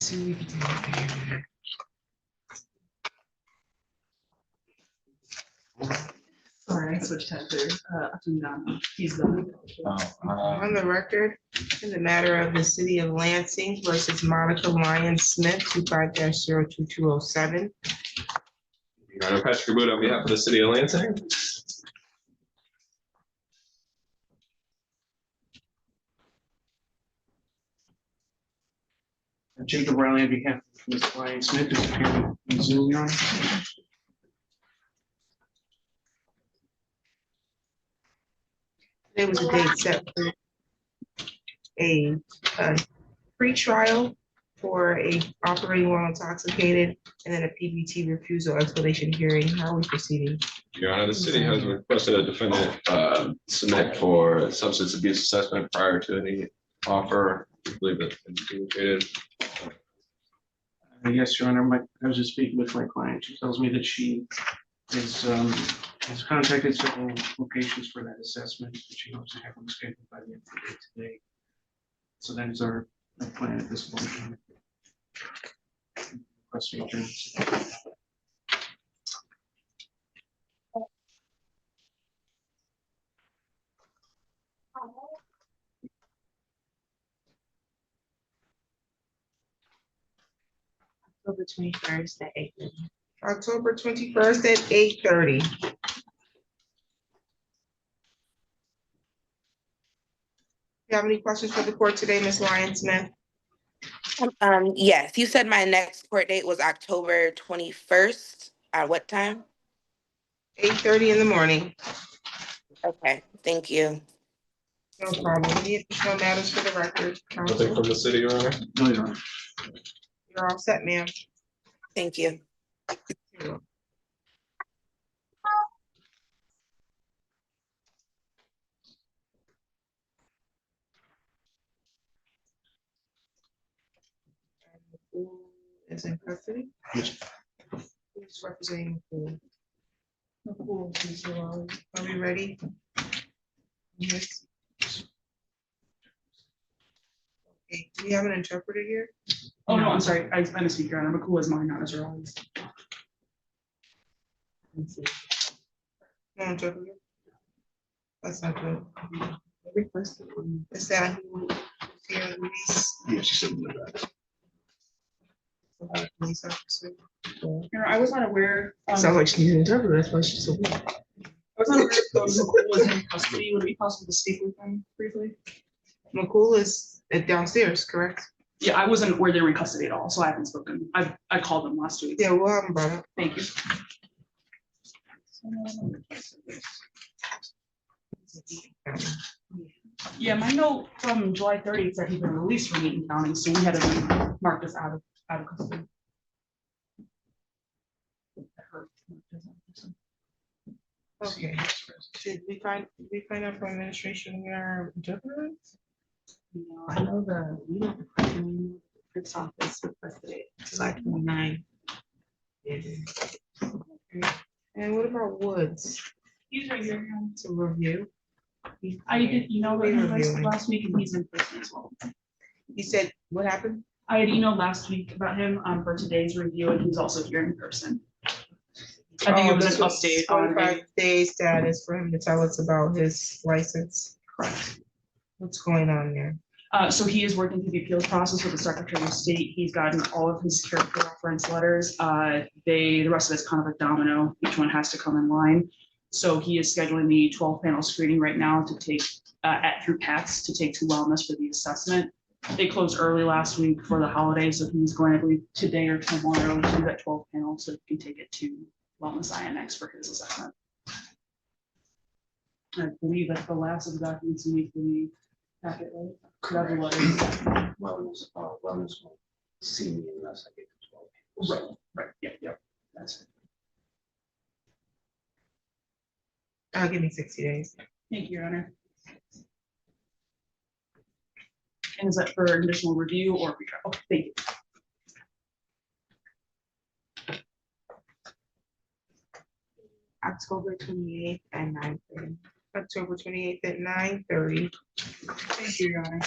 Sorry, I switched heads there. He's done. On the record, in the matter of the city of Lansing versus Monica Lyon-Smith, 25-02207. Your Honor, Patrick Kabuta on behalf of the city of Lansing. Jacob Riley on behalf of Ms. Lyon-Smith, who's appearing in Zoom, Your Honor. There was a date set for a pretrial for a operating while intoxicated, and then a PBT refusal explanation hearing. How are we proceeding? Your Honor, the city has requested a defendant submit for substance abuse assessment prior to any offer. I believe that's been communicated. Yes, Your Honor, I was just speaking with my client. She tells me that she has contacted several locations for that assessment, that she hopes to have them scheduled by the end of the day today. So that is our plan at this point. October 21st at 8:30. October 21st at 8:30. You have any questions for the court today, Ms. Lyon-Smith? Yes, you said my next court date was October 21st. At what time? 8:30 in the morning. Okay, thank you. No problem. Any additional matters for the record, Nothing counsel? from the city, Your Honor. No, Your Honor. You're all set, ma'am. Thank you. Who is in custody? Yes. Who's representing who? Are we ready? Yes. Okay, do we have an interpreter here? Oh, no, I'm sorry. I misspeak, Your Honor. McCool is mine, not Mr. Rawlings. No interpreter? That's not good. Is that who is here, Luis? Yes, she said that. Police officer? Your Honor, I was not aware. Sounds like she's an interpreter, that's why she's so. I was not aware if McCool was in custody. Would it be possible to speak with him briefly? McCool is downstairs, correct? Yeah, I wasn't aware they were in custody at all, so I haven't spoken. I called them last week. Yeah, we'll have him brought up. Thank you. Yeah, my note from July 30th said he'd been released from Eaton County, so we had to mark this out of custody. Okay. Did we find out from administration who our interpreter is? No, I know we don't request the clerk's office requested it July 29. And what about Woods He's right here. to review? I did email him last week and he's in person as well. He said, what happened? I had emailed last week about him for today's review and he's also here in person. I think it was an update on 45-day status for him to tell us about his license. correct. What's going on there? So he is working through the appeals process with the Secretary of State. He's gotten all of his character reference letters. The rest of it's kind of a domino. Each one has to come in line. So he is scheduling the 12-panel screening right now to take through PATS to take to wellness for the assessment. They closed early last week for the holiday, so he's going to believe today or tomorrow to that 12 panel so he can take it to Wellness INX for his assessment. I believe that's the last of the documents you need for the packet, right? Could have the letters. Wellness won't see me unless I get to 12. Right, yeah, that's it. Give me 60 days. Thank you, Your Honor. And is that for additional review or pretrial? Okay, thank you. October 28th at 9:30. October 28th at 9:30. Thank you, Your Honor.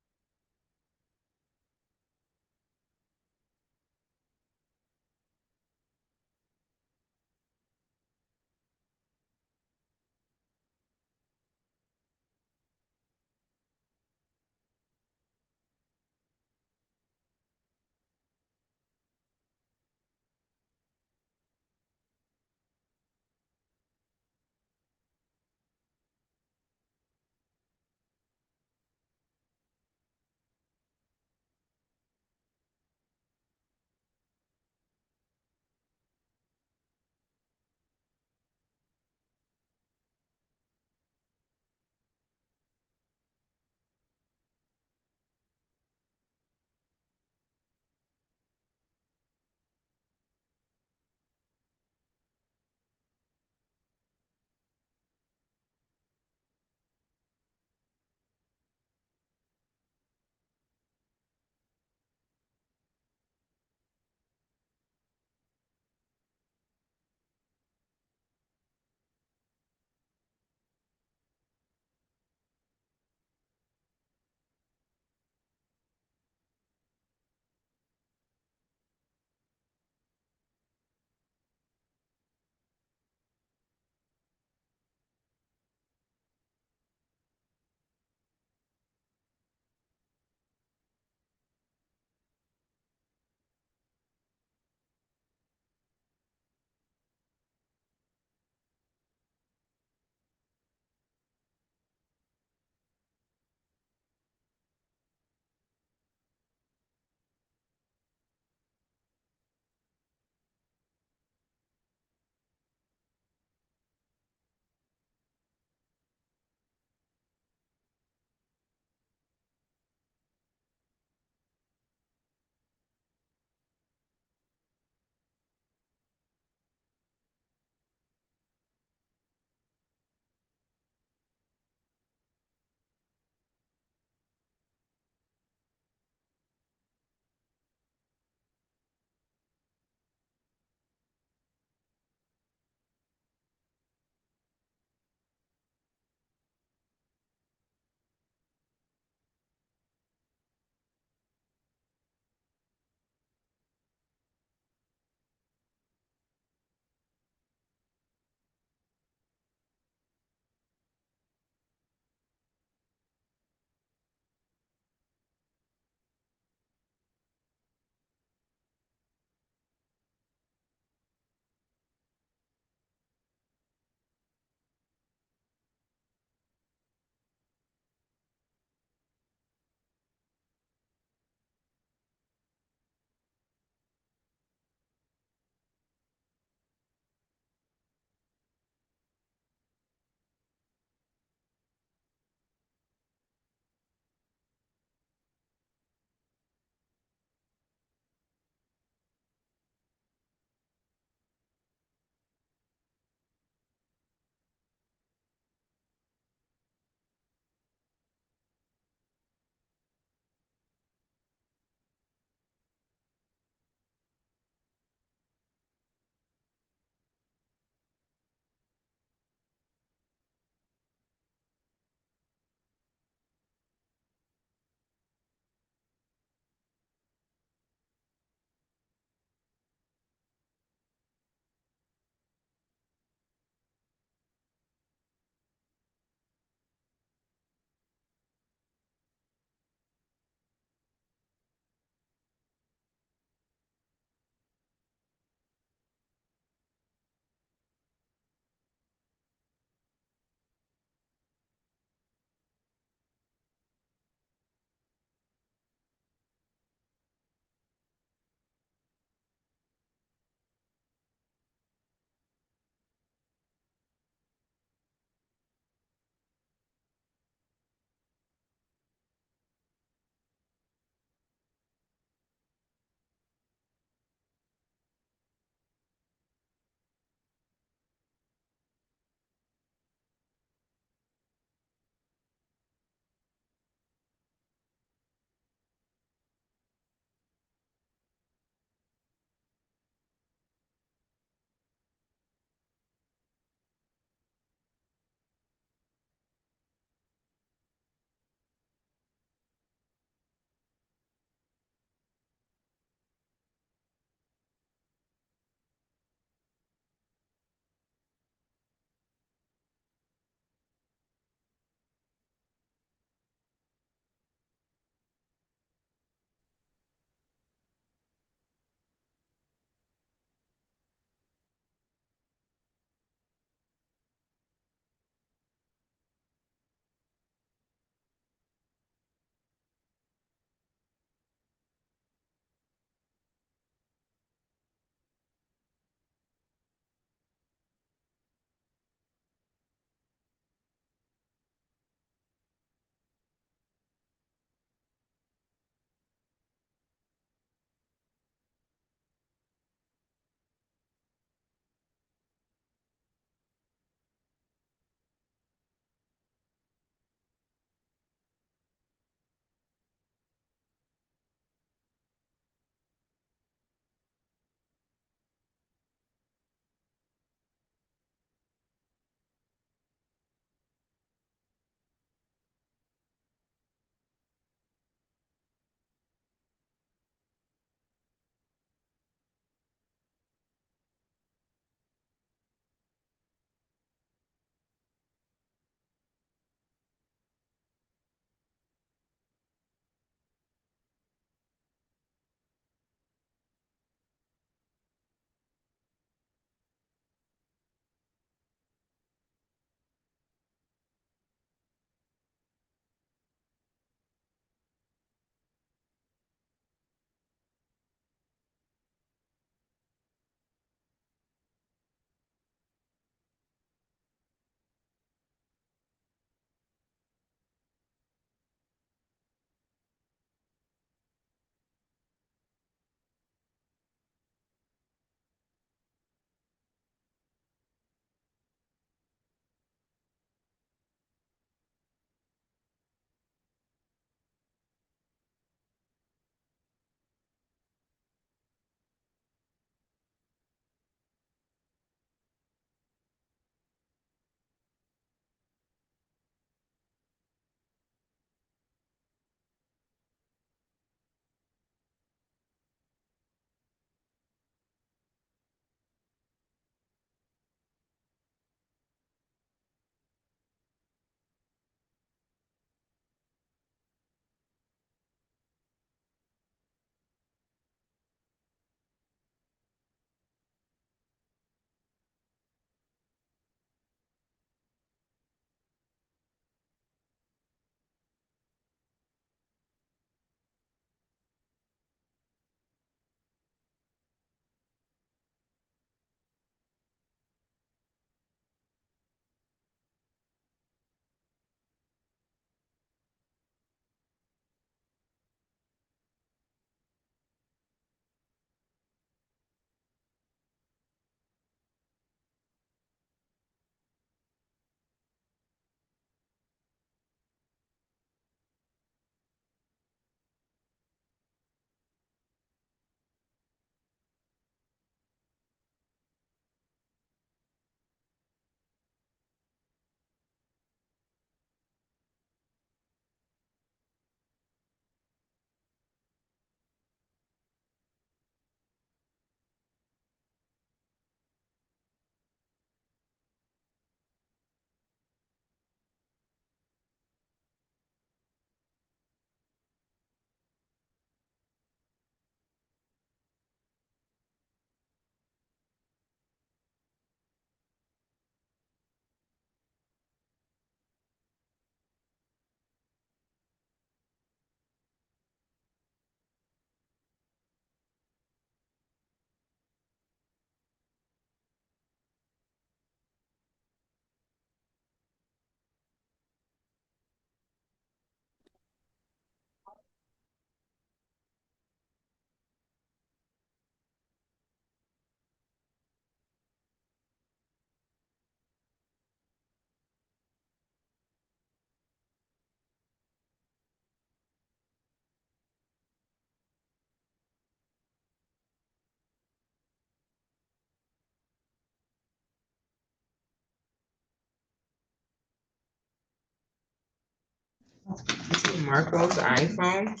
Marco's iPhone.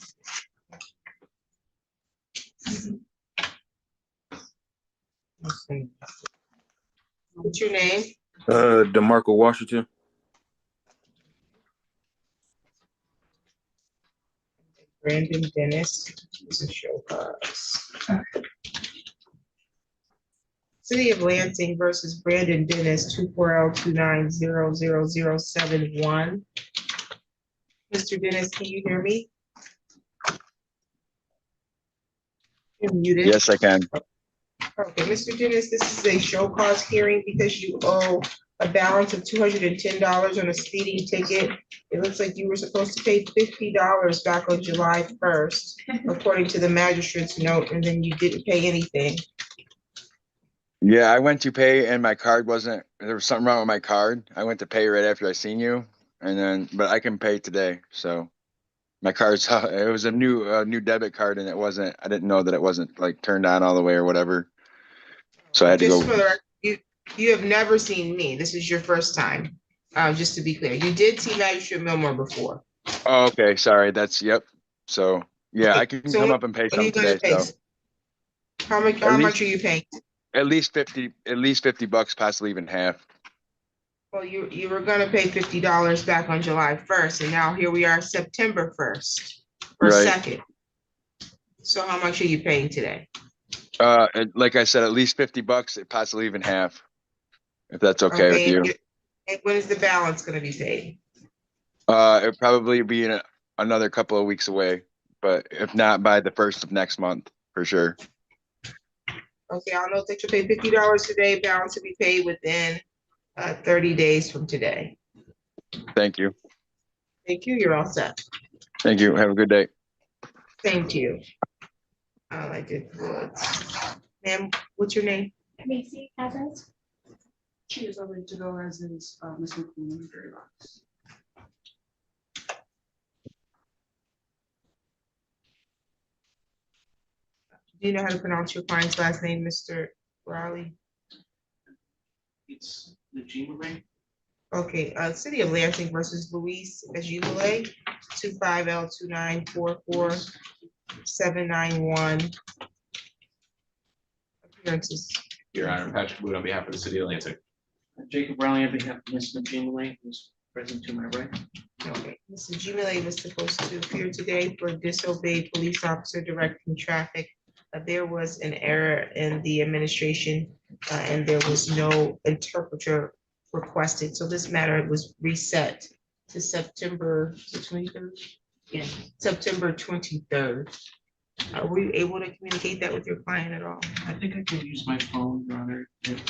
Let's see. What's your name? Demarco Washington. Brandon Dennis. This is show cause. City of Lansing versus Brandon Dennis, 24L29000071. Mr. Dennis, can you hear me? You're muted. Yes, I can. Okay, Mr. Dennis, this is a show cause hearing because you owe a balance of $210 on a speeding ticket. It looks like you were supposed to pay $50 back on July 1st, according to the magistrate's note, and then you didn't pay anything. Yeah, I went to pay and my card wasn't, there was something wrong with my card. I went to pay right after I seen you and then, but I can pay today. So my card's, it was a new debit card and it wasn't, I didn't know that it wasn't like turned on all the way or whatever. So I had to Just go. for the record, you have never seen me. This is your first time. Just to be clear, you did see Magistrate Milmore before. Oh, okay. Sorry. That's, yep. So yeah, I can So come up and pay what are you something gonna today. pay? So How much are you paying? at least $50, possibly even half. Well, you were gonna pay $50 back on July 1st, and now here we are, September 1st or Right. 2nd. So how much are you paying today? Like I said, at least $50, possibly even half, if that's okay with you. And when is the balance gonna be paid? It'll probably be in another couple of weeks away, but if not by the 1st of next month, for sure. Okay, I'll note that you pay $50 today, balance to be paid within 30 days from today. Thank you. Thank you, you're all set. Thank you. Have a good day. Thank you. I did good. Ma'am, what's your name? Macy Casas. She is ready to go as is Ms. McQueen in the jury box. Do you know how to pronounce your client's last name, Mr. Riley? It's the Gmail. Okay, City of Lansing versus Luis Ejibule, 25L2944791. Appearances. Your Honor, Patrick Wood on behalf of the City of Lansing. Jacob Riley on behalf of Ms. McGinley, who's present to my right. Okay, Mr. Jimele was supposed to appear today for disobeyed police officer directing traffic. There was an error in the administration and there was no interpreter requested. So this matter was reset to September 23rd. Yeah, September 23rd. Are we able to communicate that with your client at all? I think I could use my phone, Your Honor. Okay,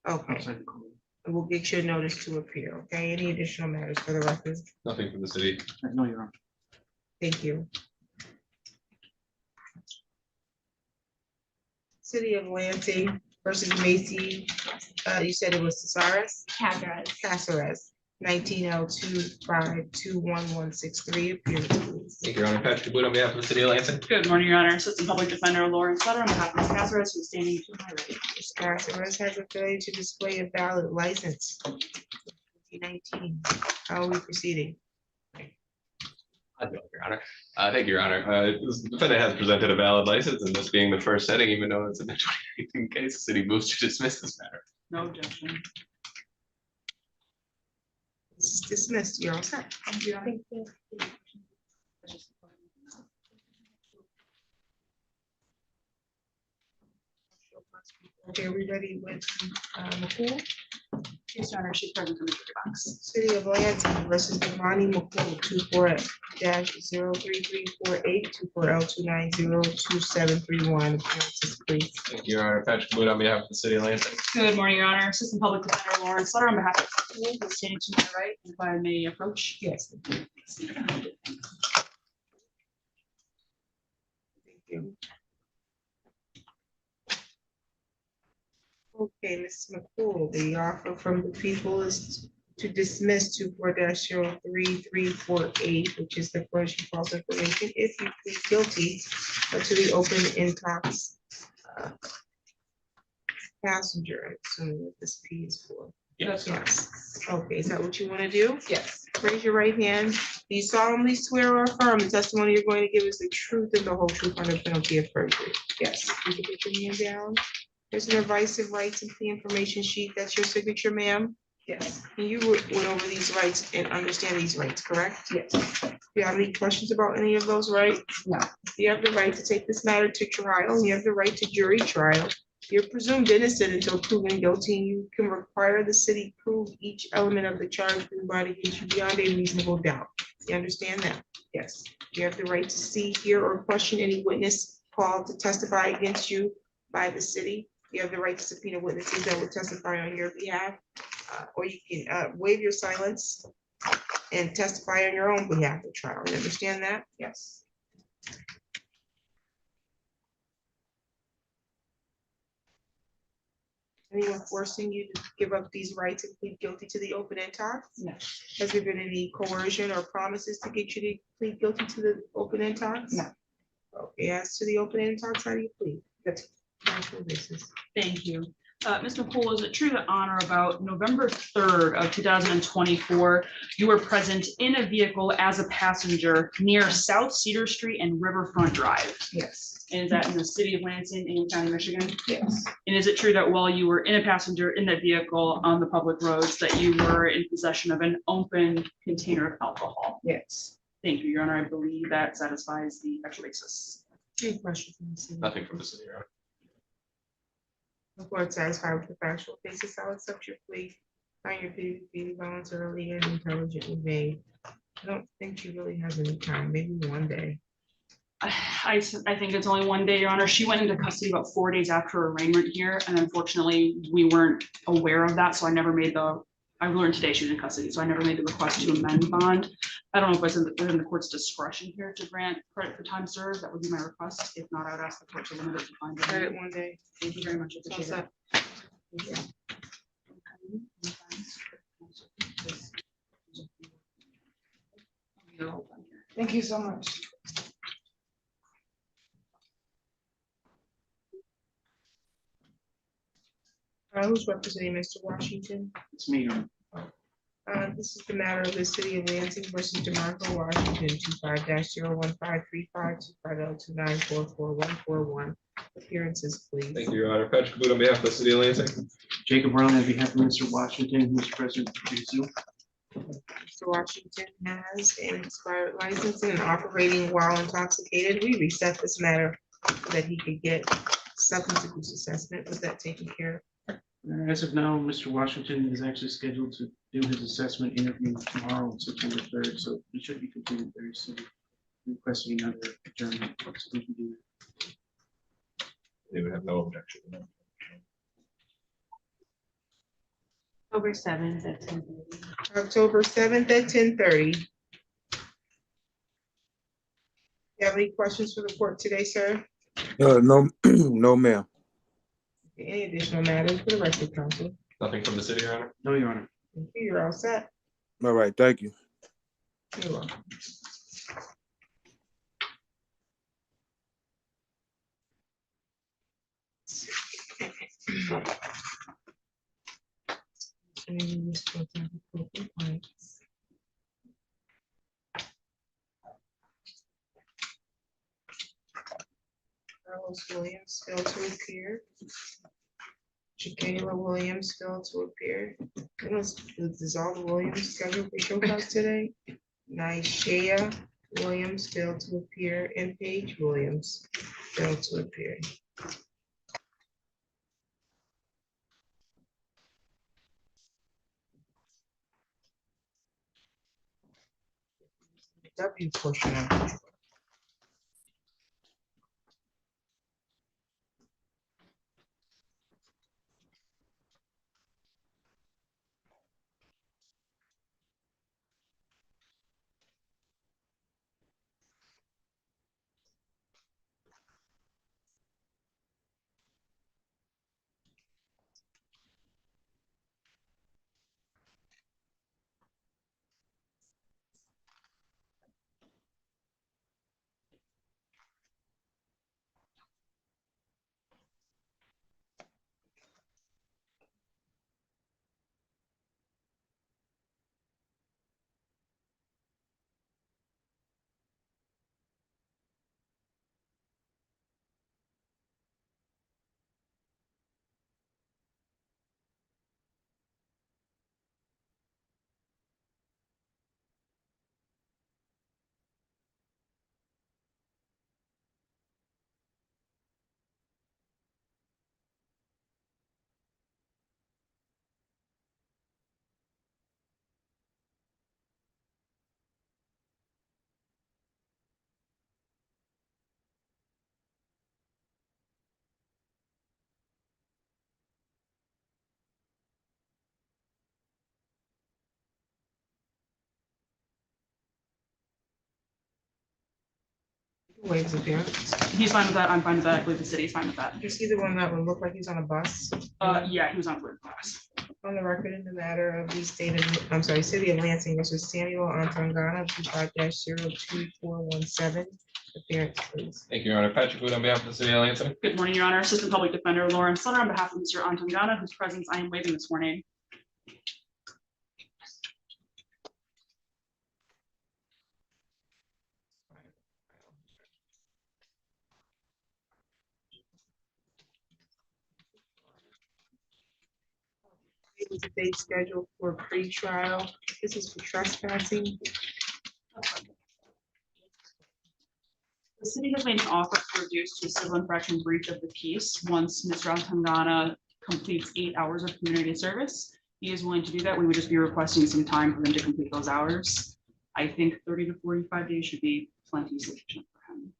Outside the court. we'll get you a notice to appear, okay? Any additional matters for the record? Nothing from the city. No, Your Honor. Thank you. City of Lansing versus Macy, you said it was Casares? Casares, 19L2521163. Appear, please. Thank you, Your Honor. Patrick Wood on behalf of the City of Lansing. Good morning, Your Honor. Assistant Public Defender Lauren Sutter on behalf of Ms. Cazares, who's standing to my right. Ms. Casares has a failure to display a valid license. 2019. How are we proceeding? Your Honor. Thank you, Your Honor. This defendant has presented a valid license, and this being the first setting, even though it's a 2018 case, the city moves to dismiss this matter. No objection. This is dismissed. You're all set. Thank you, Your Honor. Okay, are we ready with McCool? Yes, Your Honor, she's present in the jury box. City of Lansing versus Damani McCool, 24-03348, 24L2902731. Appearances, please. Thank you, Your Honor. Patrick Wood on behalf of the City of Lansing. Good morning, Your Honor. Assistant Public Defender Lauren Sutter on behalf of the school, who's standing to my right. If I may approach. Yes. Thank you. Okay, Ms. McCool, the offer from the people is to dismiss 24-03348, which is the first false information, if you plead guilty to the open intox passenger, assuming what this P is for. Yes. Yes. Okay, is that what you want to do? Yes. Raise your right hand. Do you solemnly swear or affirm the testimony you're going to give is the truth and the whole truth under penalty of perjury? Yes. You can put your hand down. There's an advice of rights and plea information sheet. That's your signature, ma'am. Yes. And you went over these rights and understand these rights, correct? Yes. Do you have any questions about any of those rights? No. You have the right to take this matter to trial, and you have the right to jury trial. You're presumed innocent until proven guilty, and you can require the city prove each element of the charge being brought against you beyond a reasonable doubt. You understand that? Yes. You have the right to see, hear, or question any witness called to testify against you by the city. You have the right to subpoena witnesses that will testify on your behalf, or you can waive your silence and testify on your own behalf at trial. You understand that? Yes. Anyone forcing you to give up these rights and plead guilty to the open end talks? No. Has there been any coercion or promises to get you to plead guilty to the open end talks? No. Okay, as to the open end talks, how do you plead? That's factual basis. Thank you. Ms. McCool, is it true that on or about November 3rd of 2024, you were present in a vehicle as a passenger near South Cedar Street and Riverfront Drive? Yes. And is that in the city of Lansing, Ingham County, Michigan? Yes. And is it true that while you were in a passenger in that vehicle on the public roads, that you were in possession of an open container of alcohol? Yes. Thank you, Your Honor. I believe that satisfies the factual basis. Any questions from the city? Nothing from the city, Your Honor. The court satisfied with the factual basis, I'll accept your plea. Find your plea to be voluntarily and intelligently made. I don't think she really has any time, maybe one day. I think it's only one day, Your Honor. She went into custody about 4 days after her arraignment here, and unfortunately, we weren't aware of that, so I never made I learned today she was in custody, so I never made the request to amend bond. I don't know if it's within the court's discretion here to grant credit for time served. That would be my request. If not, I would ask the court to limit it to 5 days. Credit one day. Thank you very much. I It's all appreciate it. set. Thank you so much. Who's representing Mr. Washington? It's me, Your Honor. This is the matter of the city of Lansing versus Demarco Washington, 25-01535252029444141. Appearances, please. Thank you, Your Honor. Patrick Booth on behalf of the city of Lansing. Jacob Brown on behalf of Mr. Washington, who's present for the Zoom. Mr. Washington has an expired license and operating while intoxicated. We reset this matter so that he could get substance abuse assessment. Was that taken care of? As of now, Mr. Washington is actually scheduled to do his assessment interview tomorrow, September 3rd, so it should be completed very soon. Requesting another adjournment, so we can do that. They would have no objection to that. October 7th at 10:30. October 7th at 10:30. You have any questions for the court today, sir? No, no, ma'am. Any additional matters for the rest of the council? Nothing from the city, Your Honor. No, Your Honor. Thank you. You're all set. All right, thank you. You're welcome. Carlos Williams failed to appear. Jayla Williams failed to appear. Is all the Williams scheduled for show cause today? Nishea Williams failed to appear, and Paige Williams failed to appear. W portion of it. Waves appearance. He's fine with that. I'm fine with that. I believe the city is fine with that. You see the one that would look like he's on a bus? Yeah, he was on third class. On the record in the matter of the city of Lansing versus Samuel Antongana, 25-02417. Appearance, please. Thank you, Your Honor. Patrick Wood on behalf of the city of Lansing. Good morning, Your Honor. Assistant Public Defender Lauren Sutter on behalf of Mr. Antongana, whose presence I am waiving this morning. It was a date scheduled for pre-trial. This is for trespassing. The city has made an offer to reduce to a civil infraction breach of the peace once Mr. Antongana completes 8 hours of community service. He is willing to do that. We would just be requesting some time for him to complete those hours. I think 30 to 45 days should be plenty sufficient for him.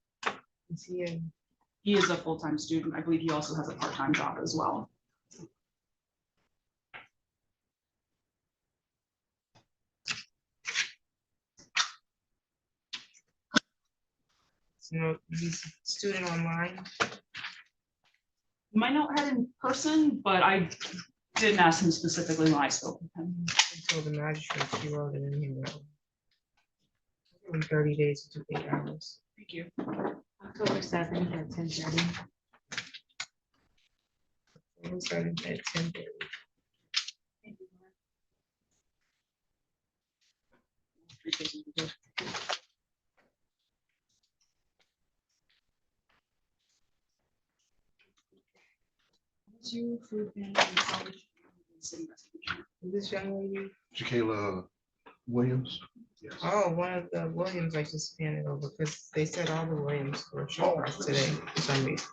Is he in? He is a full-time student. I believe he also has a part-time job as well. You know, he's a student online. Might not have in person, but I didn't ask him specifically when I spoke with him. Until the magistrate, she wrote it in here. In 30 days to 8 hours. Thank you. October 7th at 10:30. We'll start at 10:30. Is this young lady? Jayla Williams. Yes. Oh, one of the Williams I just handed over because they said all the Williams were short today for some reason.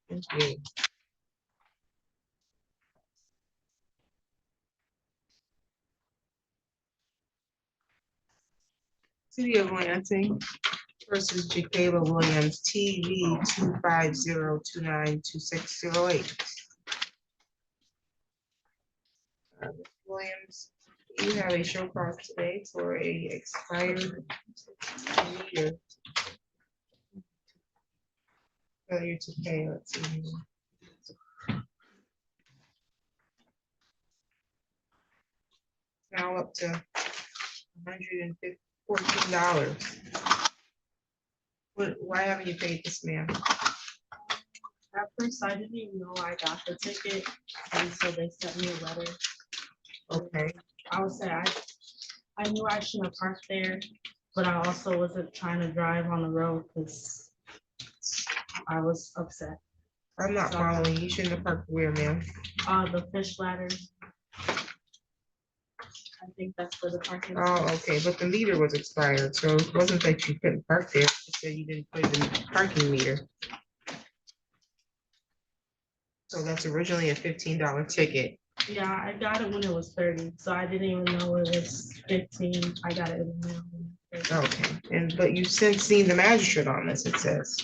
Thank you. City of Lansing versus Jayla Williams, TV 250292608. Williams, you have a show cause today for a expired meter. Failure to pay, let's see. Now up to $114. Why haven't you paid this, ma'am? At first, I didn't even know I got the ticket, and so they sent me a letter. Okay, I would say I knew I shouldn't have parked there, but I also wasn't trying to drive on the road because I was upset. I'm not following. You shouldn't have parked where, ma'am? The fish ladder. I think that's where the parking. Oh, okay, but the meter was expired, so it wasn't that you couldn't park there, it said you didn't put the parking meter. So that's originally a $15 ticket. Yeah, I got it when it was 30, so I didn't even know it was 15. I got it in the mail. Okay, but you've since seen the magistrate on this, it says.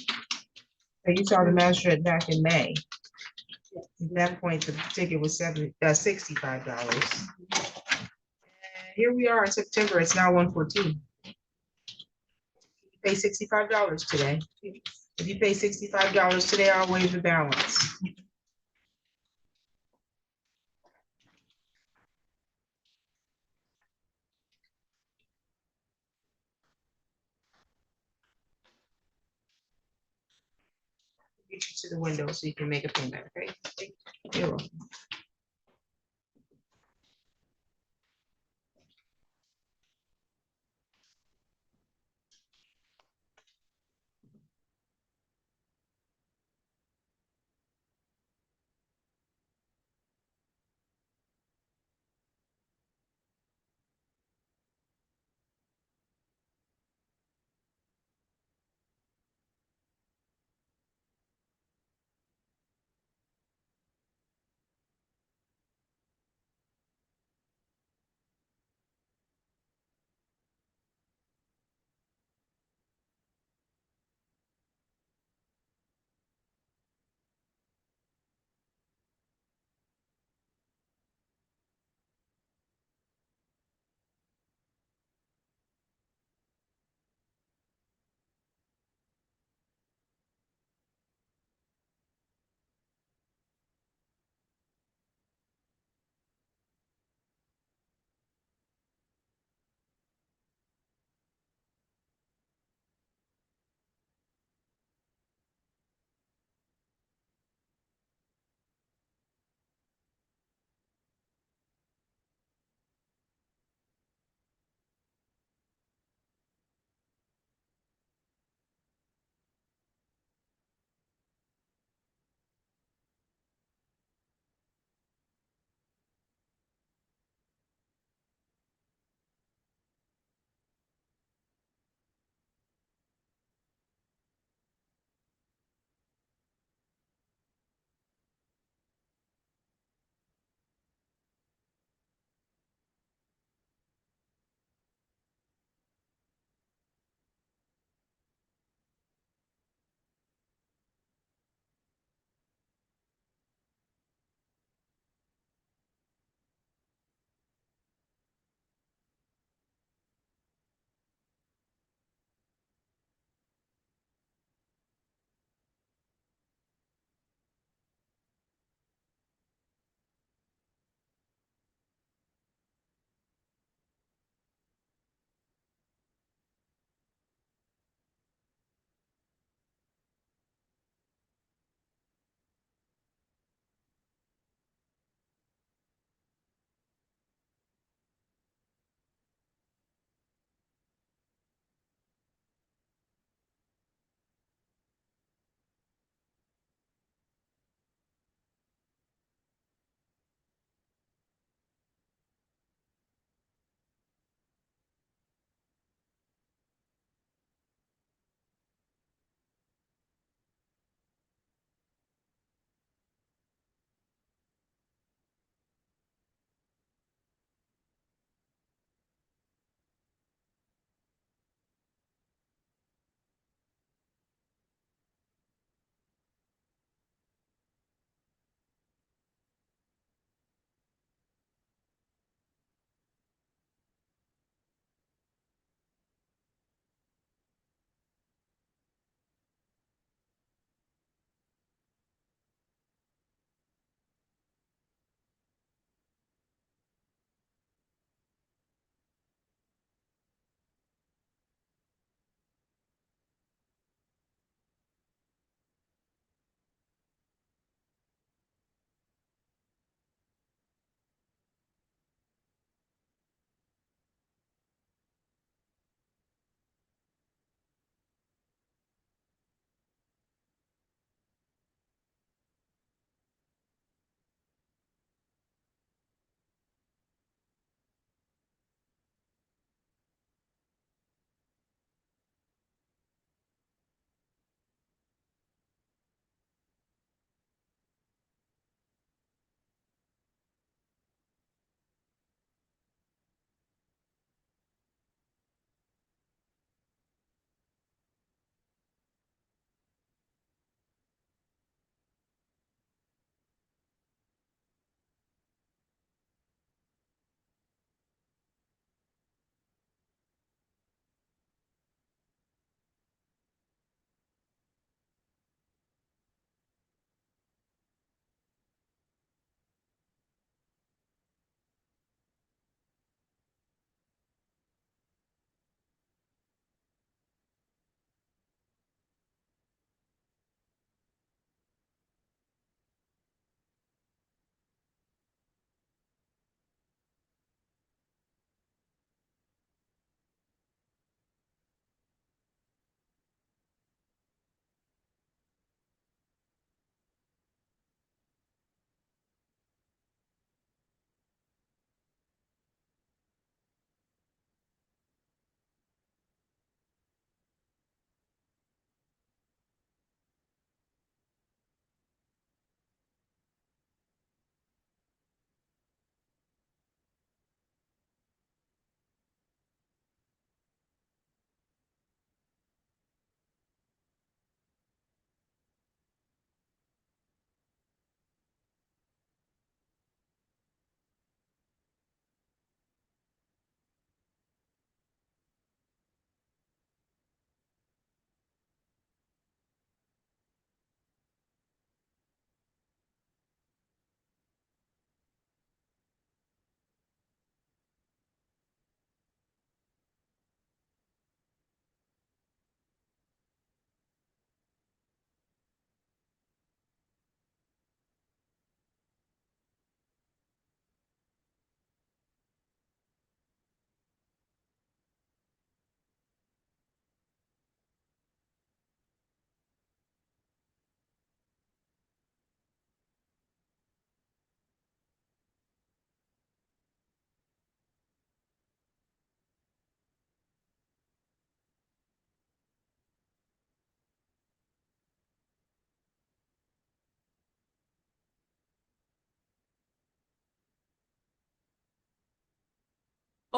And you saw the magistrate back in May. At that point, the ticket was $65. Here we are in September, it's now 114. Pay $65 today. If you pay $65 today, I'll waive the balance. Get you to the window so you can make a payment, okay? You're welcome.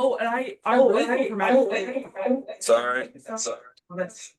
Oh, and I really feel dramatic. Sorry. That's.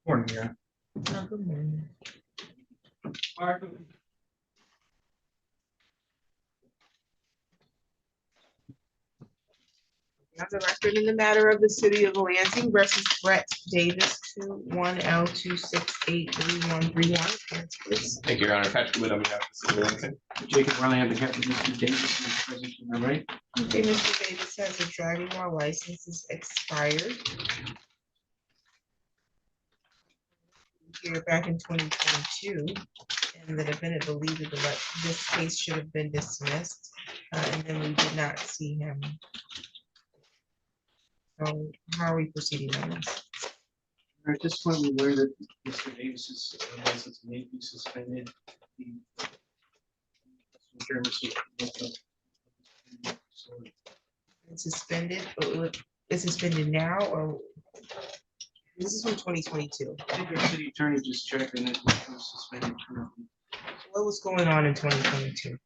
Morning, yeah. Oh, good morning. Now the record in the matter of the city of Lansing versus Brett Davis, 2-1L2683131. Please. Thank you, Your Honor. Patrick Wood on behalf of the city of Lansing. Jacob Riley on behalf of Mr. Davis, Mr. President, am I right? Okay, Mr. Davis has a driving while license is expired. Here back in 2022, and the defendant believed that this case should have been dismissed, and then we did not see him. So how are we proceeding on this? At this point, we're aware that Mr. Davis's license may be suspended. It's suspended, but it's suspended now, or this is from 2022. I think our city attorney just checked and it was suspended currently. What was going on in 2022?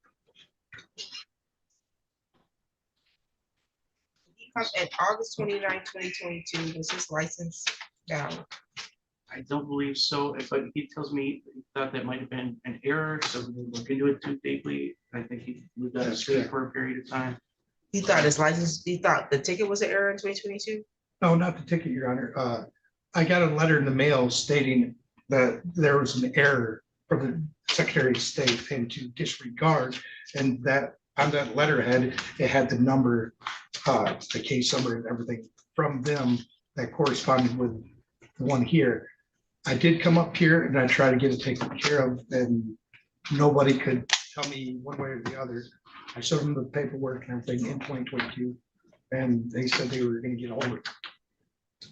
At August 29, 2022, was his license valid? I don't believe so, but he tells me he thought that might have been an error, so we will look into it too deeply. I think he moved out of state for a period of time. He thought his license, he thought the ticket was an error in 2022? No, not the ticket, Your Honor. I got a letter in the mail stating that there was an error from the Secretary of State and to disregard, and that on that letterhead, it had the number, the case number and everything from them that corresponded with the one here. I did come up here and I tried to get it taken care of, and nobody could tell me one way or the other. I showed them the paperwork and everything in 2022, and they said they were gonna get all of it.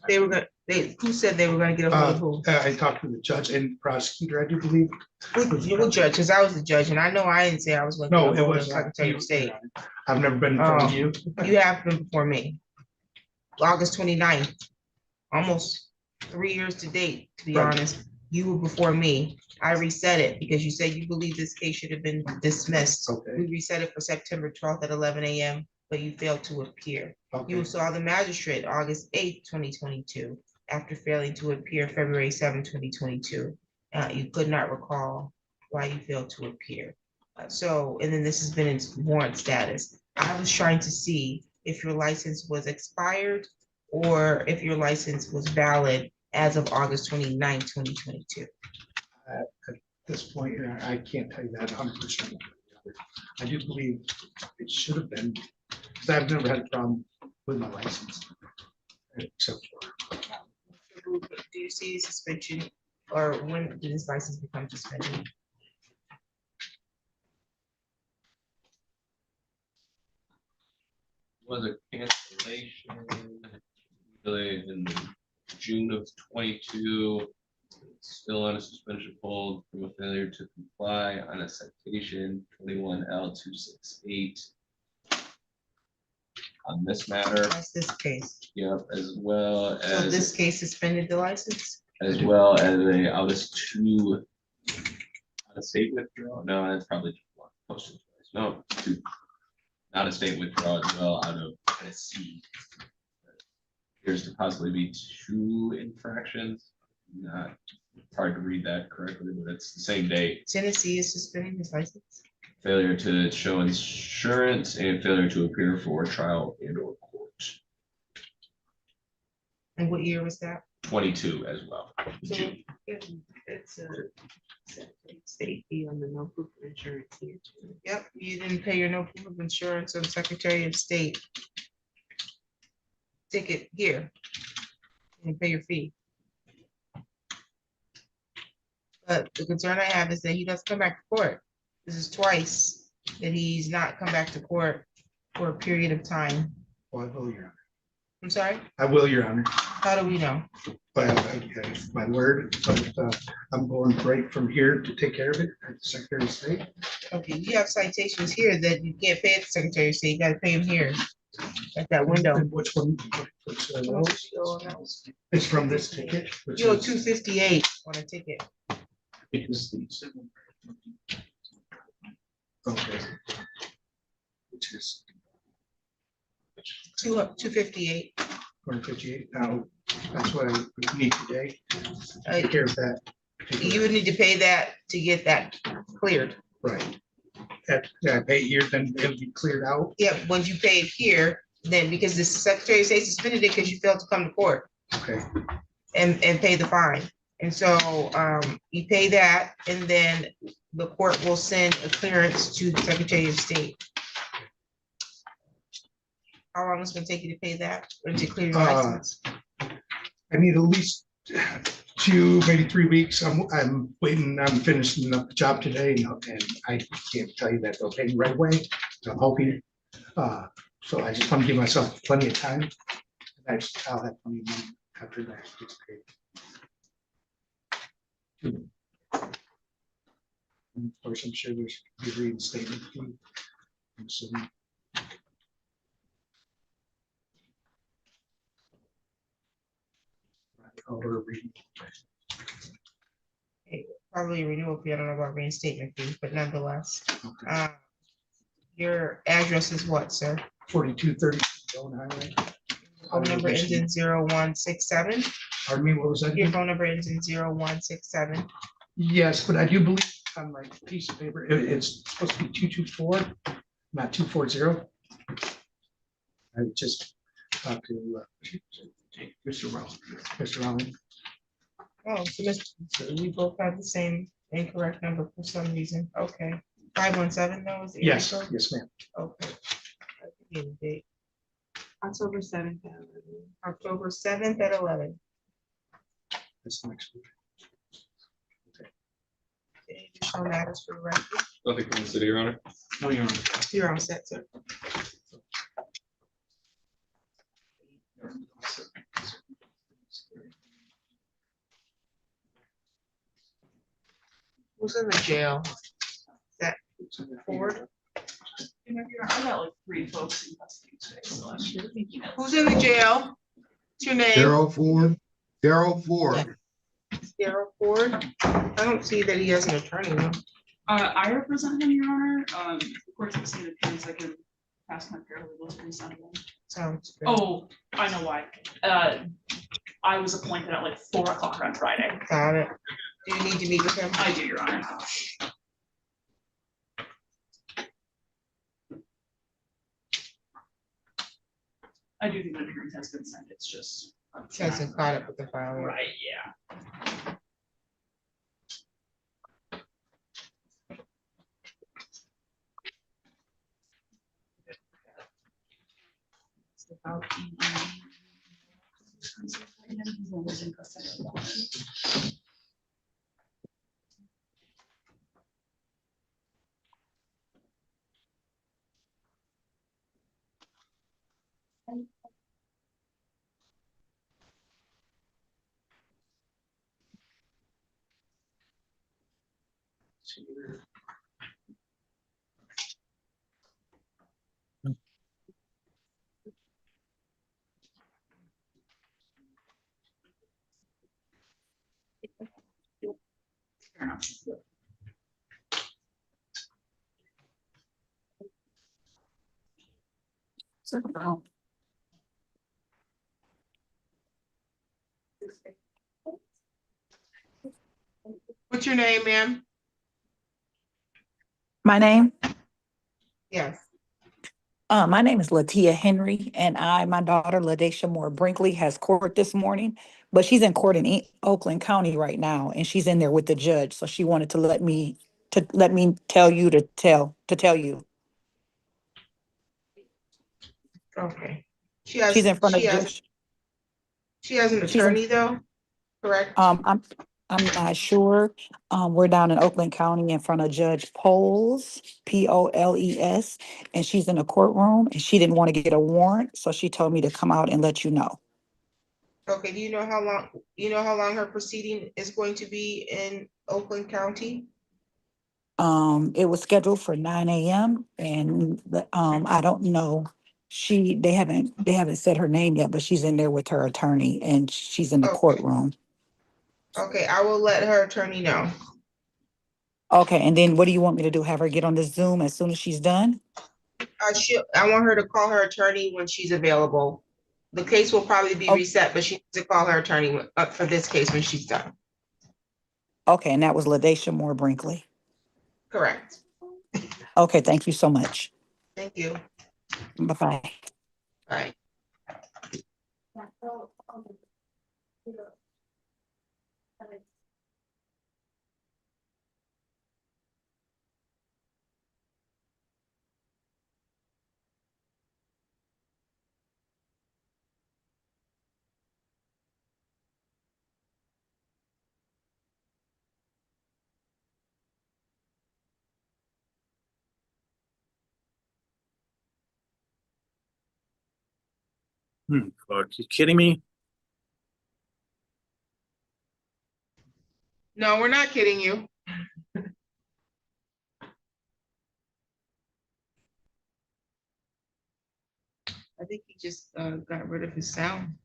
They were gonna, who said they were gonna get a hold of who? I talked to the judge and prosecutor, I do believe. What judge? Because I was the judge, and I know I didn't say I was gonna. No, get a it hold of was the Secretary of State. I've never been in front of you. You have been before me. August 29th, almost 3 years to date, to be Right. honest. You were before me. I reset it because you said you believe this case should have been dismissed. Okay. We reset it for September 12th at 11 a.m., but you failed to appear. You Okay. saw the magistrate August 8th, 2022, after failing to appear February 7th, 2022. You could not recall why you failed to appear. So, and then this has been in warrant status. I was trying to see if your license was expired or if your license was valid as of August 29th, 2022. At this point, I can't tell you that 100%. I do believe it should have been, because I've never had a problem with my license. Except for, Do you see suspension, or when did this license become suspended? Was a cancellation really in June of 22. Still on a suspension hold from a failure to comply on a citation 21L268. On this matter, That's this case. yep, as well So as this case suspended the license? as well as a out of state withdrawal. No, that's probably just one posted twice. No, two. Out of state withdrawal as well out of Tennessee. Appears to possibly be 2 infractions. Not, it's hard to read that correctly, but it's the same date. Tennessee is suspending his license? Failure to show insurance and failure to appear for trial and or court. And what year was that? 22 as well. So it's a state fee on the no proof of insurance here. Yep, you didn't pay your no proof of insurance on Secretary of State ticket here. And pay your fee. But the concern I have is that he doesn't come back to court. This is twice that he's not come back to court for a period of time. well, I will, Your Honor. I'm sorry, I will, Your Honor. how do we know? But my word, but I'm going right from here to take care of it at the Secretary of State. Okay, you have citations here that you can't pay at the Secretary of State, you gotta pay him here at that window. And which one? It's from this ticket. which You owe is- $258 on a ticket. Because the civil. Okay. Which is $258. 158. Now, that's what I need today. Uh, Take care of that. You would need to pay that to get that cleared. Right. I pay here, then it'll be cleared out. Yeah, once you pay it here, then because the Secretary of State suspended it because you failed to come to court Okay. and pay the fine. And so you pay that and then the court will send a clearance to the Secretary of State. How long is it gonna take you to pay that or to clear your license? I need at least 2, maybe 3 weeks. I'm waiting, I'm finishing up the job today and I can't tell you that they'll pay me right away. I'm hoping. So I just want to give myself plenty of time. I'll have plenty of money after that gets paid. And of course, I'm sure there's a reinstatement fee. I'm assuming. Or Probably a renewal fee. I don't know about reinstatement fee, but nonetheless. okay. Your address is what, sir? 4230 Stone Highway. Phone number ends in 0167. Pardon me, what was that? Your phone number ends in 0167. Yes, but I do believe on my piece of paper, it's supposed to be 224, not 240. I just talked to Mr. Rowland. Mr. Rowland. Oh, so we both have the same incorrect number for some reason. Okay. 517 though is the area Yes, code? yes, ma'am. Okay. I could be the date. October 7th. October 7th at 11. That's next week. Any additional matters for the record? Nothing from the city, Your Honor. No, Your Honor. You're all set, sir. Who's in the jail? That Ford? I got like 3 folks in custody today, so I'm sure thinking that. Who's in the jail? What's your name? Daryl Ford. Daryl Ford. Daryl Ford. I don't see that he has an attorney though. I represent him, Your Honor. Of course, if the appearance, I can pass my paralegal to resend one. Sounds good. Oh, I know why. I was appointed at like 4 o'clock on Friday. Got it. Do you need to meet with him? I do, Your Honor. I do think the appearance has been sent. It's just. Hasn't caught up with the file yet. Right, yeah. It's about fair enough. What's your name, ma'am? My name? Yes. My name is Latia Henry, and my daughter LaDacia Moore Brinkley has court this morning, but she's in court in Oakland County right now, and she's in there with the judge. So she wanted to let me tell you to tell you. Okay. She's in front of the judge. She has an She's in- attorney though, correct? I'm not sure. We're down in Oakland County in front of Judge Poles, Poles, and she's in a courtroom and she didn't want to get a warrant, so she told me to come out and let you know. Okay, do you know how long her proceeding is going to be in Oakland County? It was scheduled for 9 a.m. and I don't know. They haven't said her name yet, but she's in there with her attorney and she's in the Okay. courtroom. Okay, I will let her attorney know. Okay, and then what do you want me to do? Have her get on the Zoom as soon as she's done? I want her to call her attorney when she's available. The case will probably be Oh. reset, but she needs to call her attorney for this case when she's done. Okay, and that was LaDacia Moore Brinkley. Correct. Okay, thank you so much. Thank you. Bye-bye. Bye. Fuck, you kidding me? No, we're not kidding you. I think he just got rid of his sound.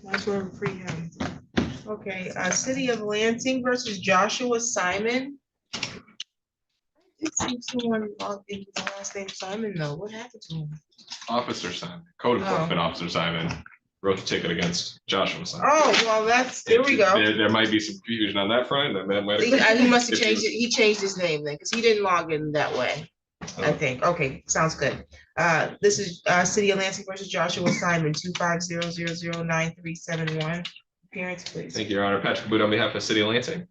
Might as well free him. Okay, City of Lansing versus Joshua Simon. It seems someone logged into the last name Simon though. What happened to him? Officer Simon, code enforcement officer Simon wrote the ticket against Joshua Simon. Oh, well, there we go. There might be some confusion on that front. That might He must have changed it. He changed his name then, because he didn't log in that way. I think. Okay, sounds good. This is City of Lansing versus Joshua Simon, 250009371. Appearance, please. Thank you, Your Honor. Patrick Boot on behalf of City of Lansing.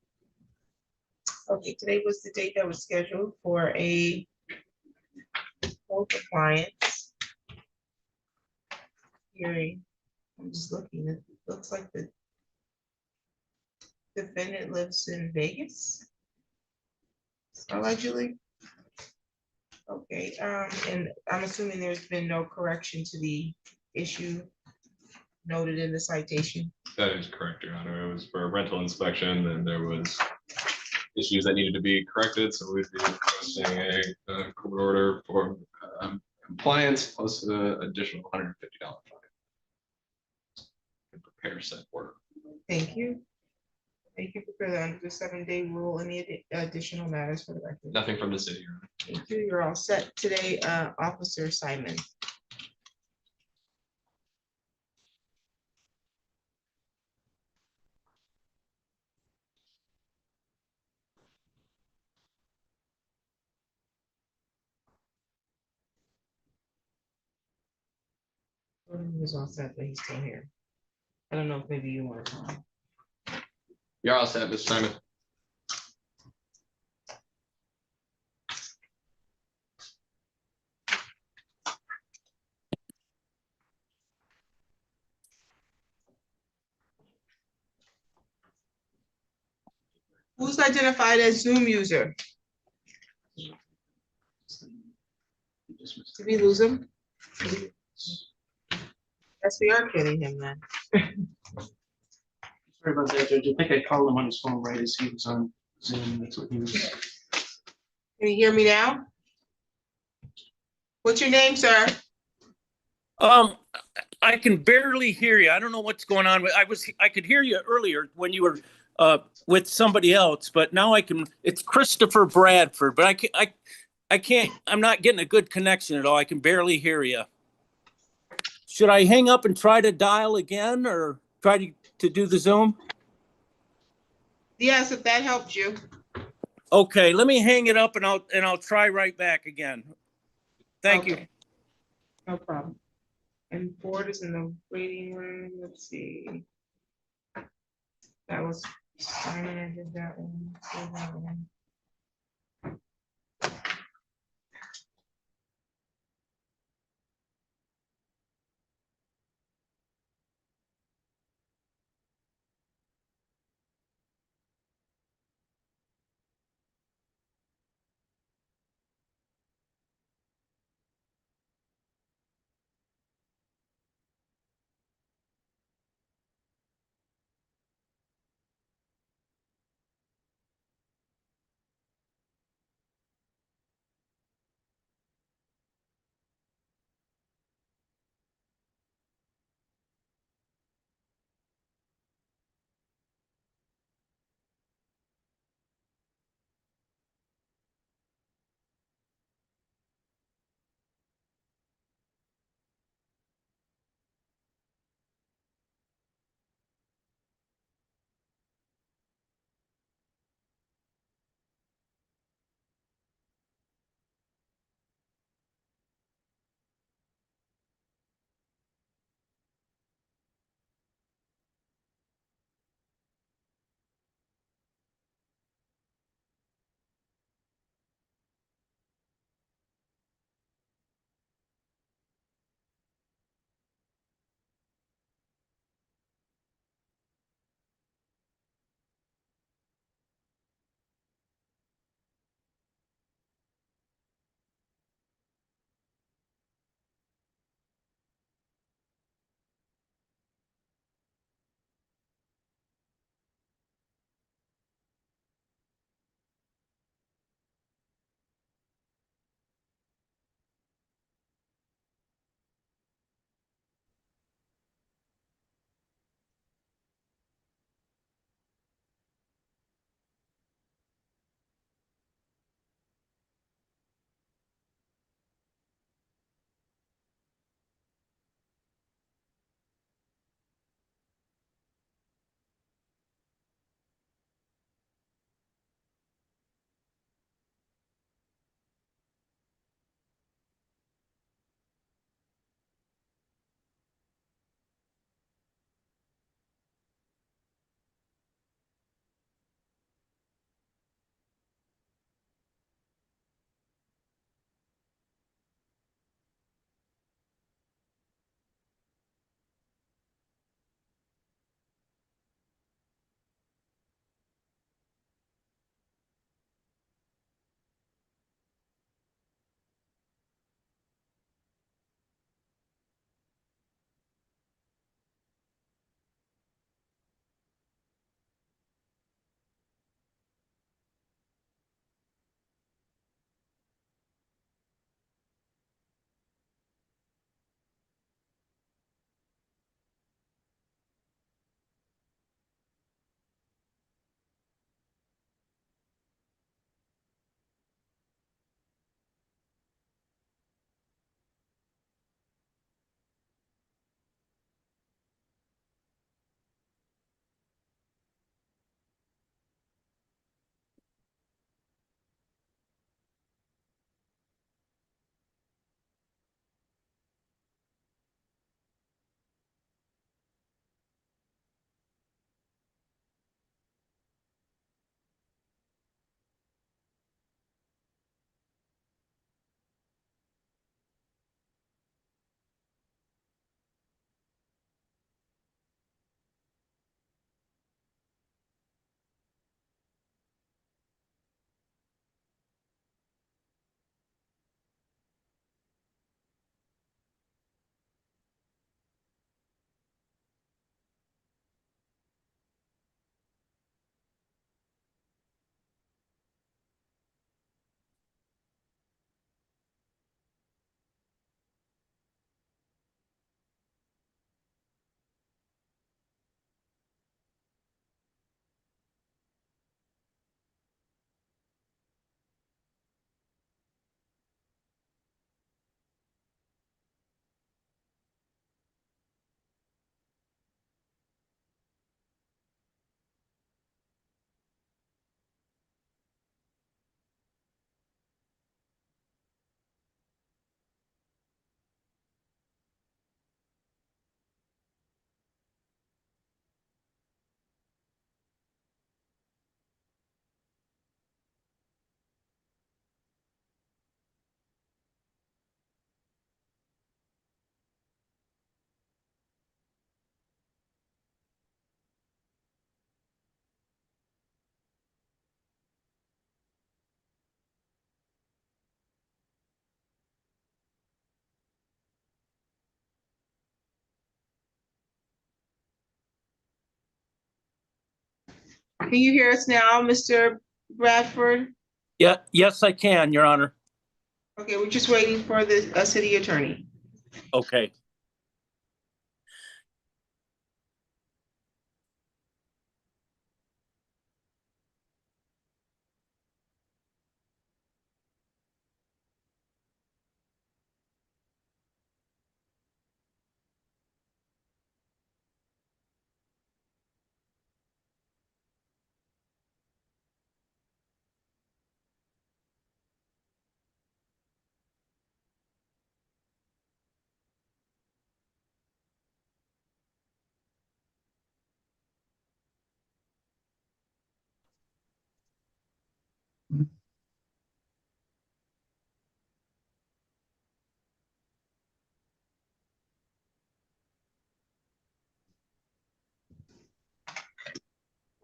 Okay, today was the date that was scheduled for a full compliance hearing. I'm just looking. It looks like the defendant lives in Vegas, allegedly. Okay, and I'm assuming there's been no correction to the issue noted in the citation. That is correct, Your Honor. It was for a rental inspection and there was issues that needed to be corrected. So we'd be requesting a court order for compliance plus an additional $150 fine. To prepare said order. Thank you. Thank you for the under the 7-day rule. Any additional matters for the record? Nothing from the city, Your Honor. Thank you. You're all set today, Officer Simon. He was all set, but he's still here. I don't know if maybe you want to call. You're all set, Mr. Simon. Who's identified as Zoom user? Did we lose him? Yes, we are kidding him then. Sorry about that, Judge. I think I called him on his phone right as he was on Zoom. That's what he was. Can you hear me now? What's your name, sir? I can barely hear you. I don't know what's going on. I could hear you earlier when you were with somebody else, but now I can. It's Christopher Bradford, but I can't. I'm not getting a good connection at all. I can barely hear you. Should I hang up and try to dial again, or try to do the Zoom? Yes, if that helps you. Okay, let me hang it up and I'll try right back again. Thank you. No problem. And Ford is in the waiting room. Let's see. That was Simon. I did that one. Did that one. Can you hear us now, Mr. Bradford? Yeah, yes, I can, Your Honor. Okay, we're just waiting for the city attorney. Okay.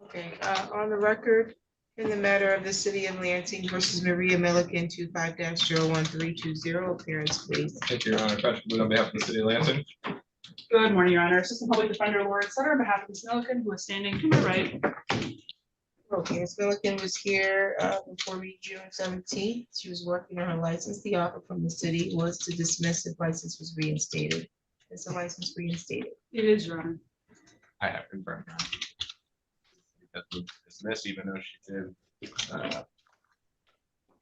Okay, on the record, in the matter of the city of Lansing versus Maria Milliken, 25-01320, appearance, please. Thank you, Your Honor. Patrick Booth on behalf of the city of Lansing. Good morning, Your Honor. Assistant Public Defender Lauren Sutter on behalf of Ms. Milikin, who is standing to my right. Okay, Ms. Milliken was here before me June 17th. She was working on her license. The offer from the city was to dismiss if license was reinstated. Is the license reinstated? It is, Your Honor. I have confirmed. Your Honor. That was dismissed, even though she did.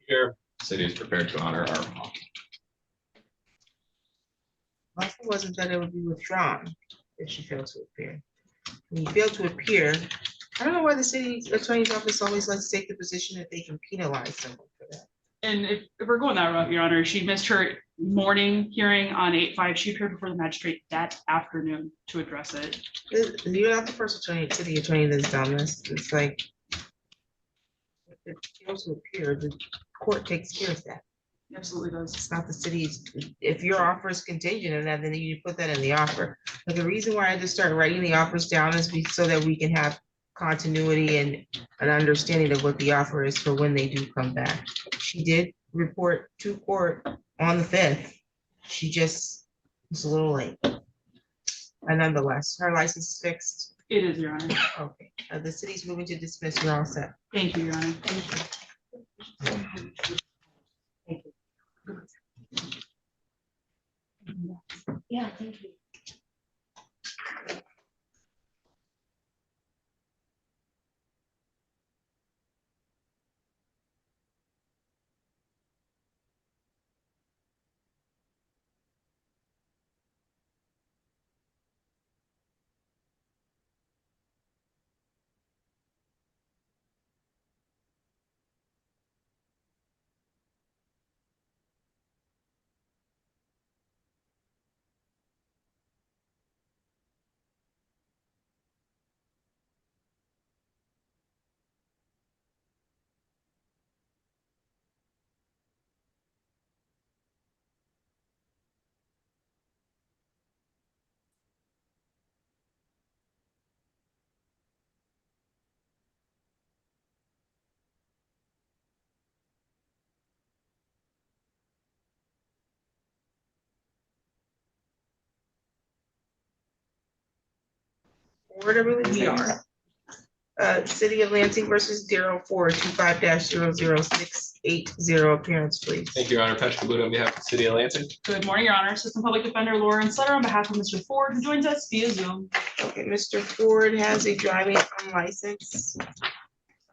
Here, city is prepared to honor our offer. Offer wasn't that it would be withdrawn if she failed to appear. When you fail to appear, I don't know why the city attorney's office always likes to take the position that they can penalize someone for that. And if we're going that route, Your Honor, she missed her morning hearing on 8/5. She appeared before the magistrate that afternoon to address it. You're not the first city attorney that's done this. It's like, if it fails to appear, the court takes care of that. It absolutely does. It's not the city's, if your offer is contingent on that, then you put that in the offer. But the reason why I just started writing the offers down is so that we can have continuity and an understanding of what the offer is for when they do come back. She did report to court on the 5th. She just was a little late. And nonetheless, her license is fixed. It is, Your Honor. Okay, the city's moving to dismiss. You're all set. Thank you, Your Honor. Yeah, thank you. Where we are. City of Lansing versus Daryl Ford, 25-00680, appearance, please. Thank you, Your Honor. Patrick Booth on behalf of the city of Lansing. Good morning, Your Honor. Assistant Public Defender Lauren Sutter on behalf of Mr. Ford, who joins us via Zoom. Okay, Mr. Ford has a driving license.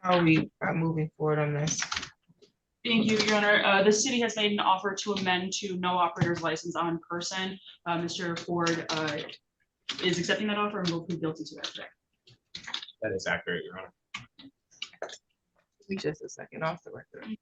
How are we moving forward on this? Thank you, Your Honor. The city has made an offer to amend to no operator's license on person. Mr. Ford is accepting that offer and will plead guilty to that today. That is accurate, Your Honor. Give me just a second off the record.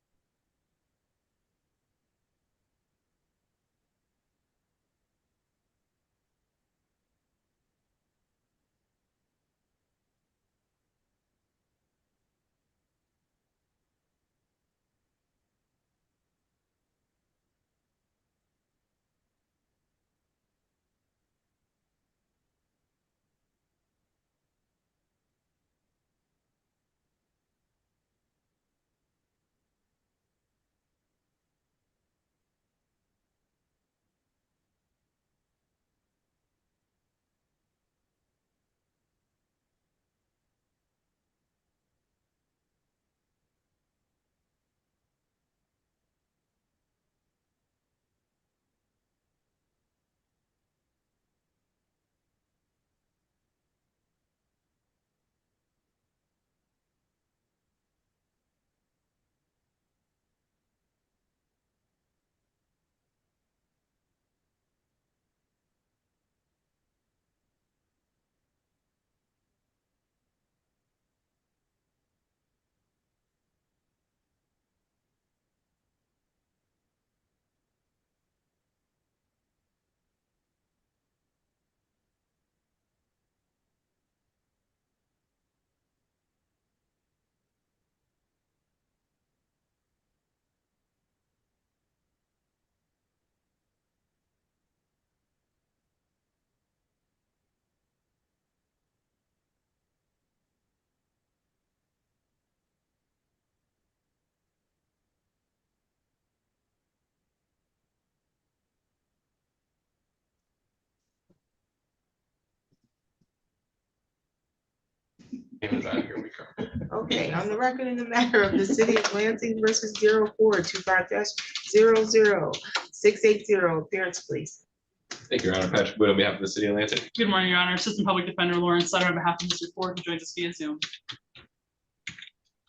Here we go. Okay, on the record in the matter of the city of Lansing versus Daryl Ford, 25-00680, appearance please. Thank you, Your Honor. Patrick Wood on behalf of the city of Lansing. Good morning, Your Honor. Assistant Public Defender Lawrence Sutter on behalf of Mr. Ford, who joins us via Zoom.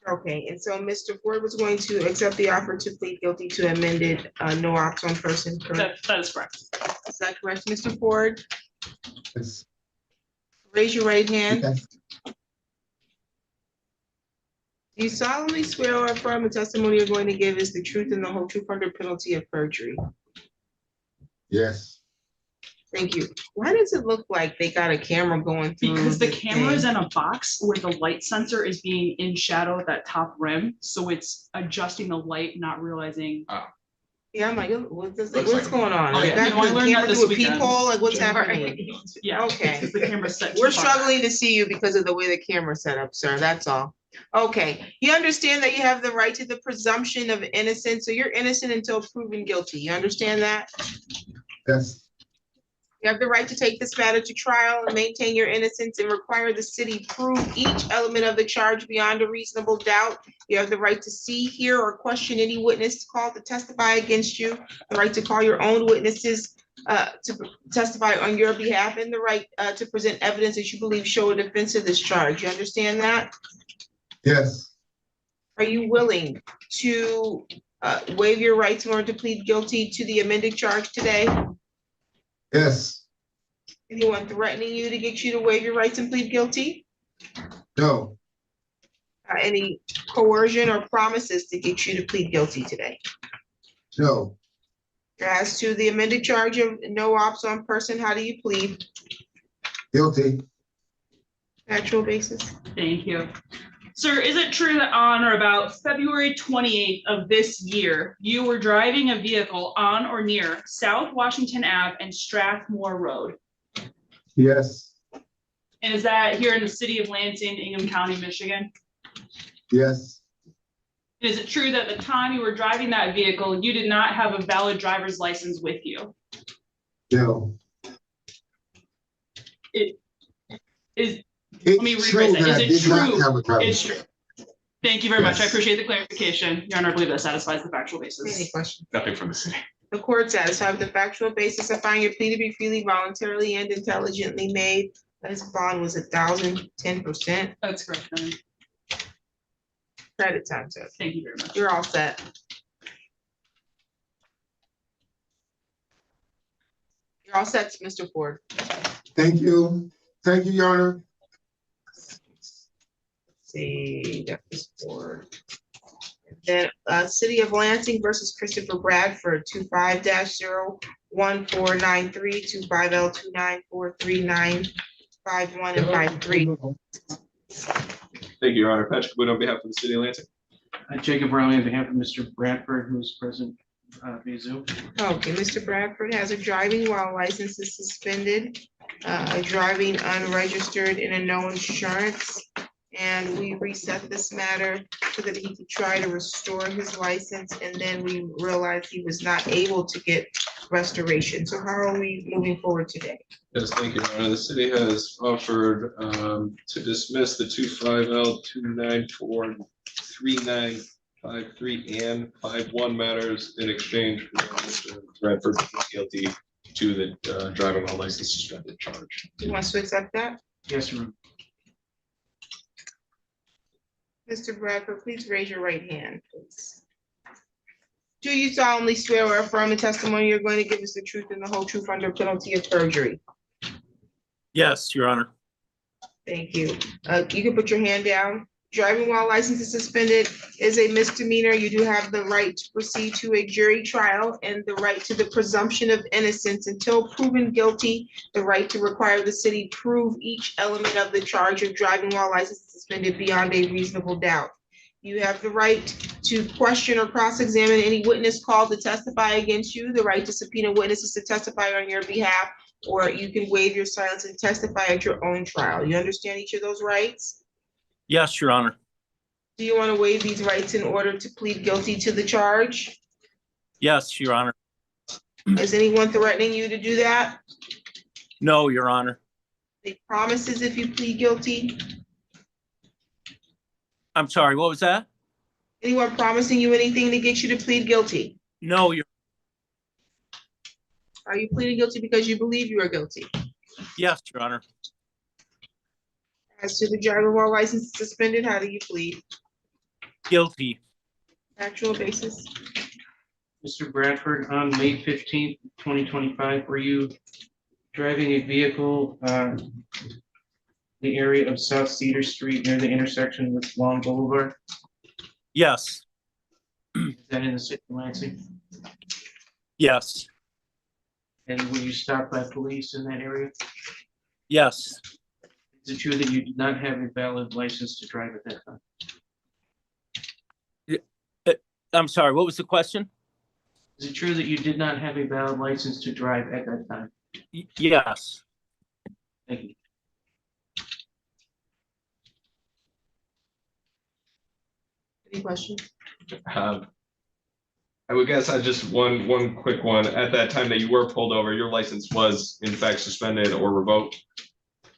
Okay, and so Mr. Ford was going to accept the offer to plead guilty to amended no ops on person, correct? That is correct. Is that correct, Mr. Ford? Yes. Raise your right hand. Yes. Do you solemnly swear or affirm the testimony you're going to give is the truth and the whole truth under penalty of perjury? Yes. Thank you. Why does it look like they got a camera going through? Because the this camera is thing? in a box where the light sensor is being in shadow at that top rim. So it's adjusting the light, not realizing. Yeah, I'm like, what's Looks what's like- going on? Oh, Like, yeah. got No, I the learned that camera this through a weekend. peephole? Like, what's happening? Yeah. Okay. Because the camera's set. We're too far. struggling to see you because of the way the camera's set up, sir. That's all. Okay, you understand that you have the right to the presumption of innocence, so you're innocent until proven guilty. You understand that? Yes. You have the right to take this matter to trial and maintain your innocence and require the city prove each element of the charge beyond a reasonable doubt. You have the right to see, hear, or question any witness called to testify against you, the right to call your own witnesses to testify on your behalf, and the right to present evidence that you believe show a defense of this charge. You understand that? Yes. Are you willing to waive your rights in order to plead guilty to the amended charge today? Yes. Anyone threatening you to get you to waive your rights and plead guilty? No. Any coercion or promises to get you to plead guilty today? No. As to the amended charge of no ops on person, how do you plead? Guilty. Actual basis? Thank you. Sir, is it true that on or about February 28th of this year, you were driving a vehicle on or near South Washington Ave and Strathmore Road? Yes. And is that here in the city of Lansing, Ingham County, Michigan? Yes. Is it true that the time you were driving that vehicle, you did not have a valid driver's license with you? No. It is. Let me It's rephrase true that. that I Is did it not true? have a driver's It's true. Thank you very much. I Yes. appreciate the clarification. Your Honor, I believe that satisfies the factual Any basis. questions? Nothing from the city. The court satisfied with the factual basis of finding your plea to be freely, voluntarily, and intelligently made. This bond was 1,010%. That's correct, Your Honor. Credit time, sir. Thank you very much. You're all set. You're all set, Mr. Ford. Thank you. Thank you, Your Honor. See, that was Ford. Then, City of Lansing versus Christopher Bradford, 25-01493, 25L294395 and 53. Thank you, Your Honor. Patrick Wood on behalf of the city of Lansing. Jacob Rowley on behalf of Mr. Bradford, who is present via Zoom. Okay, Mr. Bradford has a driving while license is suspended, driving unregistered and a no insurance. And we reset this matter so that he could try to restore his license, and then we realized he was not able to get restoration. So how are we moving forward today? Yes, thank you, Your Honor. The city has offered to dismiss the 25L2943953 and 51 matters in exchange for Mr. Bradford guilty to the driving while license suspended charge. Do you want to accept that? Yes, Your Honor. Mr. Bradford, please raise your right hand, please. Do you solemnly swear or affirm the testimony you're going to give us the truth and the whole truth under penalty of perjury? Yes, Your Honor. Thank you. You can put your hand down. Driving while license is suspended is a misdemeanor. You do have the right to proceed to a jury trial and the right to the presumption of innocence until proven guilty, the right to require the city prove each element of the charge of driving while license is suspended beyond a reasonable doubt. You have the right to question or cross-examine any witness called to testify against you, the right to subpoena witnesses to testify on your behalf, or you can waive your silence and testify at your own trial. You understand each of those rights? Yes, Your Honor. Do you want to waive these rights in order to plead guilty to the charge? Yes, Your Honor. Is anyone threatening you to do that? No, Your Honor. Any promises if you plead guilty? I'm sorry, what was that? Anyone promising you anything to get you to plead guilty? No, you're, Are you pleading guilty because you believe you are guilty? yes, Your Honor. As to the driver while license suspended, how do you plead? Guilty. Actual basis? Mr. Bradford, on May 15th, 2025, were you driving a vehicle the area of South Cedar Street near the intersection with Long Boulevard? Yes, Is that in the city of Lansing? yes, And were you stopped by police in that area? yes. Is it true that you did not have a valid license to drive at that time? I'm sorry, what was the question? Is it true that you did not have a valid license to drive at that time? Yes. Thank you. Any questions? I would guess I just one quick one. At that time that you were pulled over, your license was in fact suspended or revoked?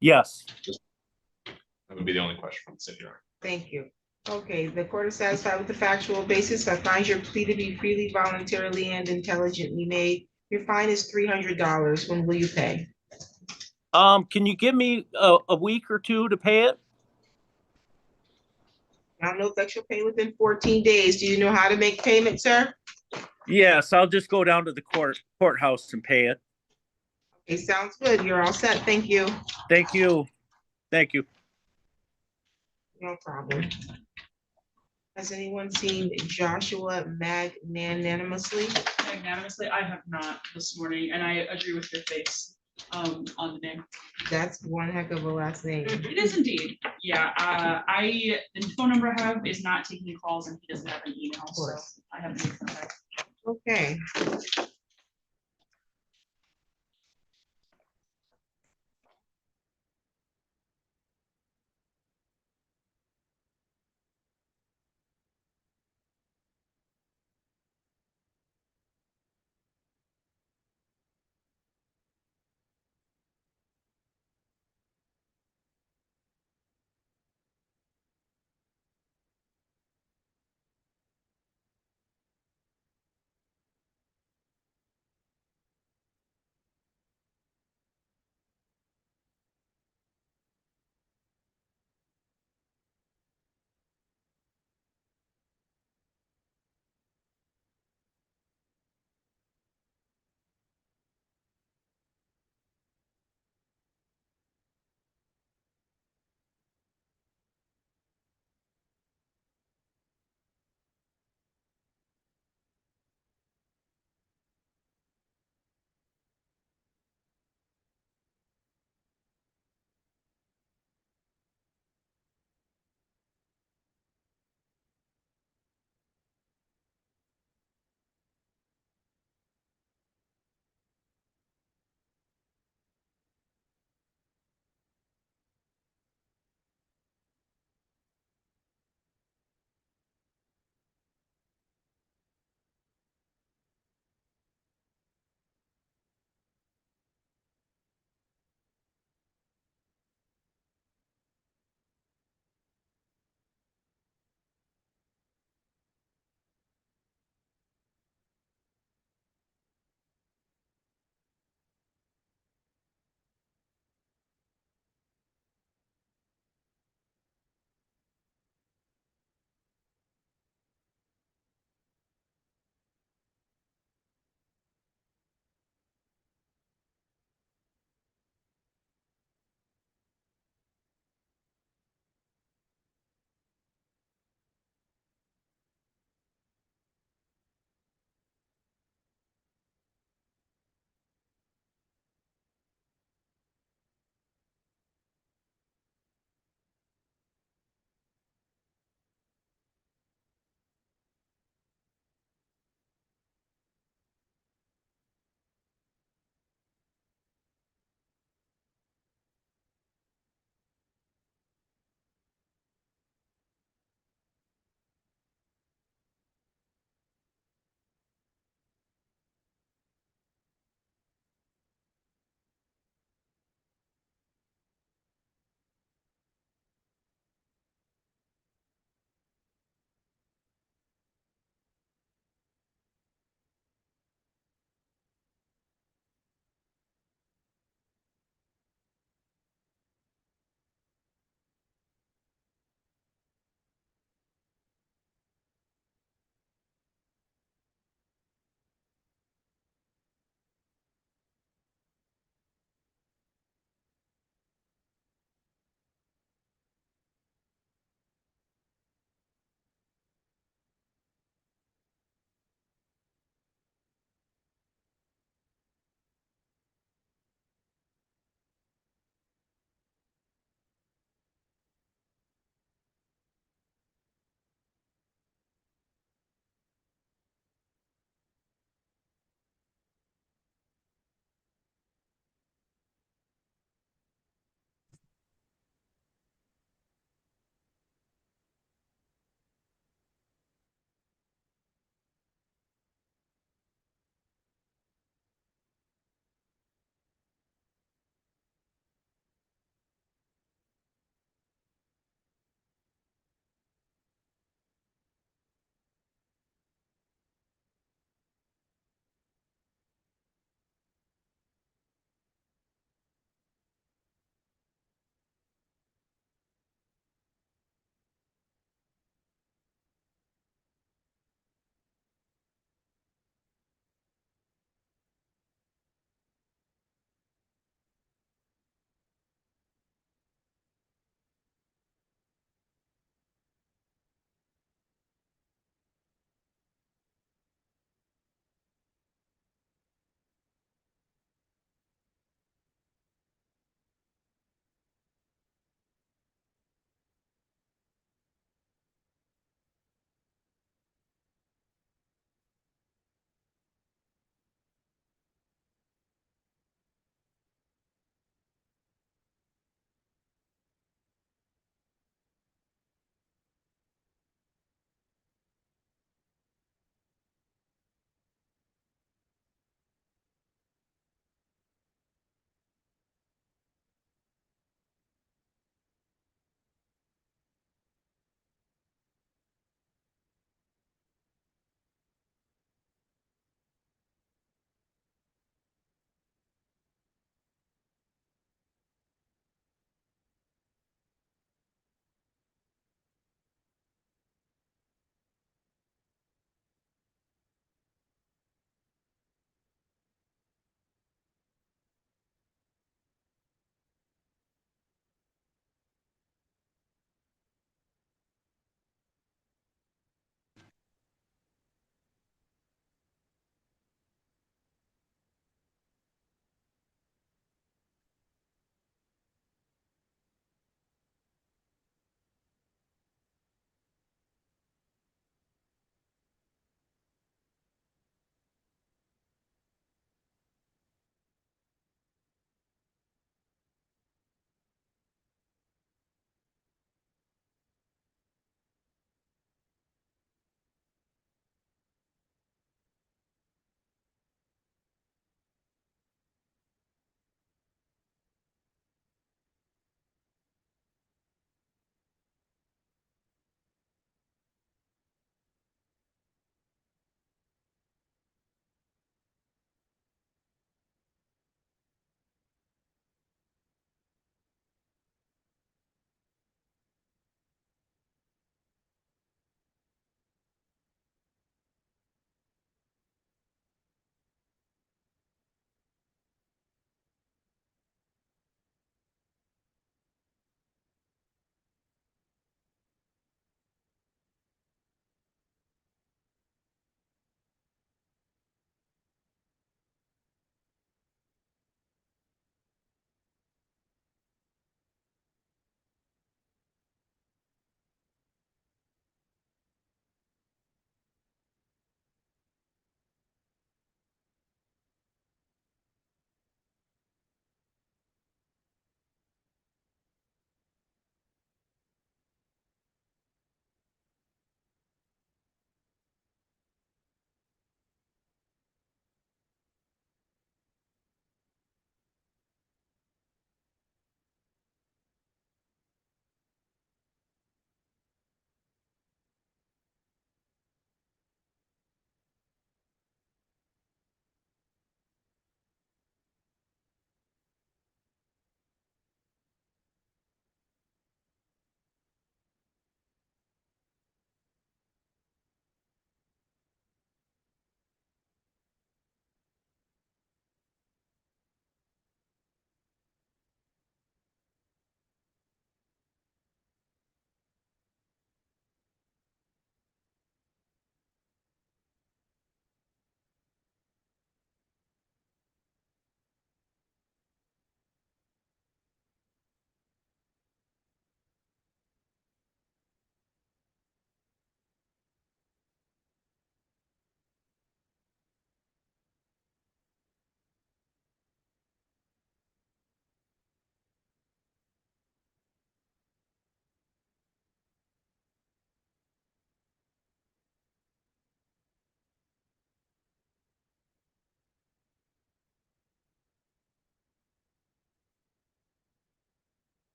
Yes. That would be the only question from the city. Thank you. Okay, the court is satisfied with the factual basis. I find your plea to be freely, voluntarily, and intelligently made. Your fine is $300. When will you pay? Can you give me a week or two to pay it? I don't know if you'll pay within 14 days. Do you know how to make payment, sir? Yes, I'll just go down to the courthouse and pay it. Okay, sounds good. You're all set. Thank you. Thank you. Thank you. No problem. Has anyone seen Joshua magnanimously? Magnanimously, I have not this morning, and I agree with your face on the name. That's one heck of a last name. It is indeed. Yeah, the phone number I have is not taking calls, and he doesn't have an email, so I haven't made contact. Okay.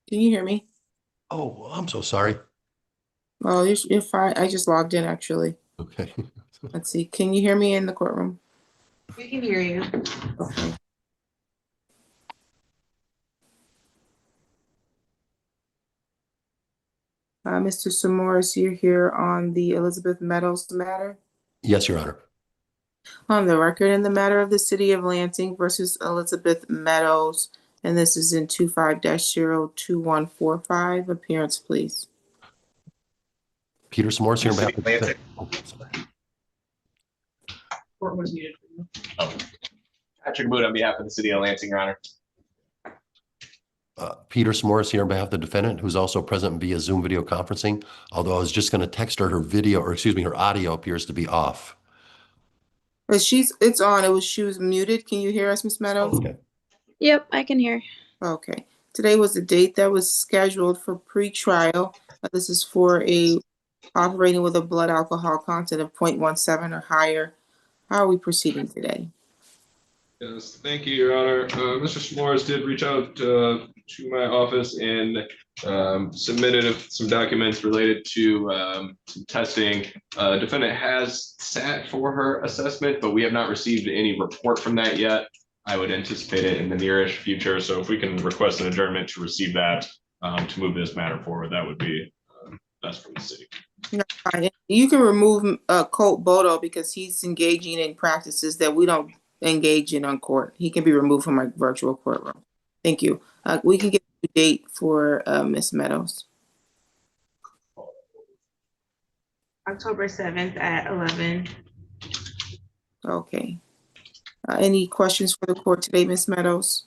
Can you hear me? Oh, I'm so sorry. Oh, you're fine. I just logged in actually. Okay. Let's see. Can you hear me in the courtroom? We can hear you. Okay. Mr. Samores, you're here on the Elizabeth Meadows matter. Yes, Your Honor. On the record in the matter of the city of Lansing versus Elizabeth Meadows, and this is in 25-02145. Appearance, please. Peter S'mores here on behalf of the defendant. Oh, sorry. Court was muted. Patrick Boot on behalf of the city of Lansing, Your Honor. Peter S'mores here on behalf of the defendant, who's also present via Zoom video conferencing. Although I was just going to text her, her video, or excuse me, her audio appears to be off. But it's on. She was muted. Can you hear us, Ms. Meadows? Okay. Yep, I can hear. Okay. Today was the date that was scheduled for pre-trial. This is for a operating with a blood alcohol content of 0.17 or higher. How are we proceeding today? Yes, thank you, Your Honor. Mr. S'mores did reach out to my office and submitted some documents related to some testing. Defendant has sat for her assessment, but we have not received any report from that yet. I would anticipate it in the nearish future. So if we can request an adjournment to receive that, to move this matter forward, that would be best for the city. No, fine. You can remove Colt Bodo because he's engaging in practices that we don't engage in on court. He can be removed from our virtual courtroom. Thank you. We can get a date for Ms. Meadows. October 7th at 11. Okay. Any questions for the court today, Ms. Meadows?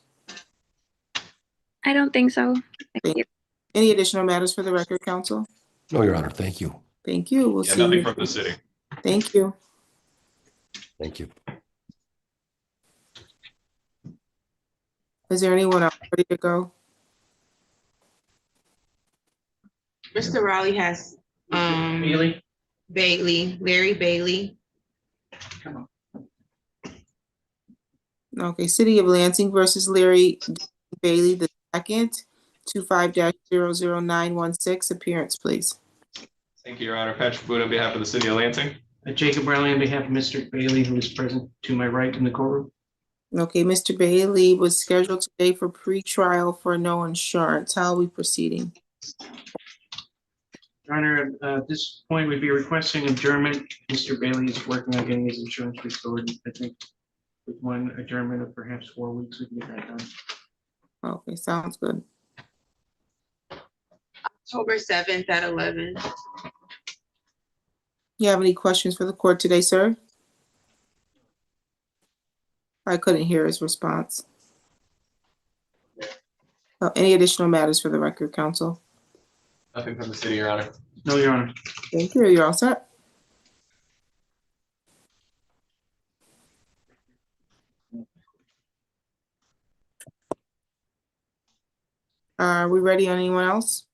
I don't think so. Thank you. Any additional matters for the record, counsel? No, Your Honor. Thank you. Thank you. We'll see Nothing you. from the city. Thank you. Thank you. Is there anyone else ready to go? Mr. Raleigh has Bailey? Larry Bailey. Come on. Okay, City of Lansing versus Larry Bailey the second, 25-00916. Appearance, please. Thank you, Your Honor. Patrick Boot on behalf of the city of Lansing. Jacob Riley on behalf of Mr. Bailey, who is present to my right in the courtroom. Okay, Mr. Bailey was scheduled today for pre-trial for no insurance. How are we proceeding? Your Honor, at this point, we'd be requesting adjournment. Mr. Bailey is working on getting his insurance restored. I think with one adjournment of perhaps 4 weeks, we can get that done. Okay, sounds good. October 7th at 11. You have any questions for the court today, sir? I couldn't hear his response. Any additional matters for the record, counsel? Nothing from the city, Your Honor. No, Your Honor. Thank you. You're all set. Are we ready on anyone else?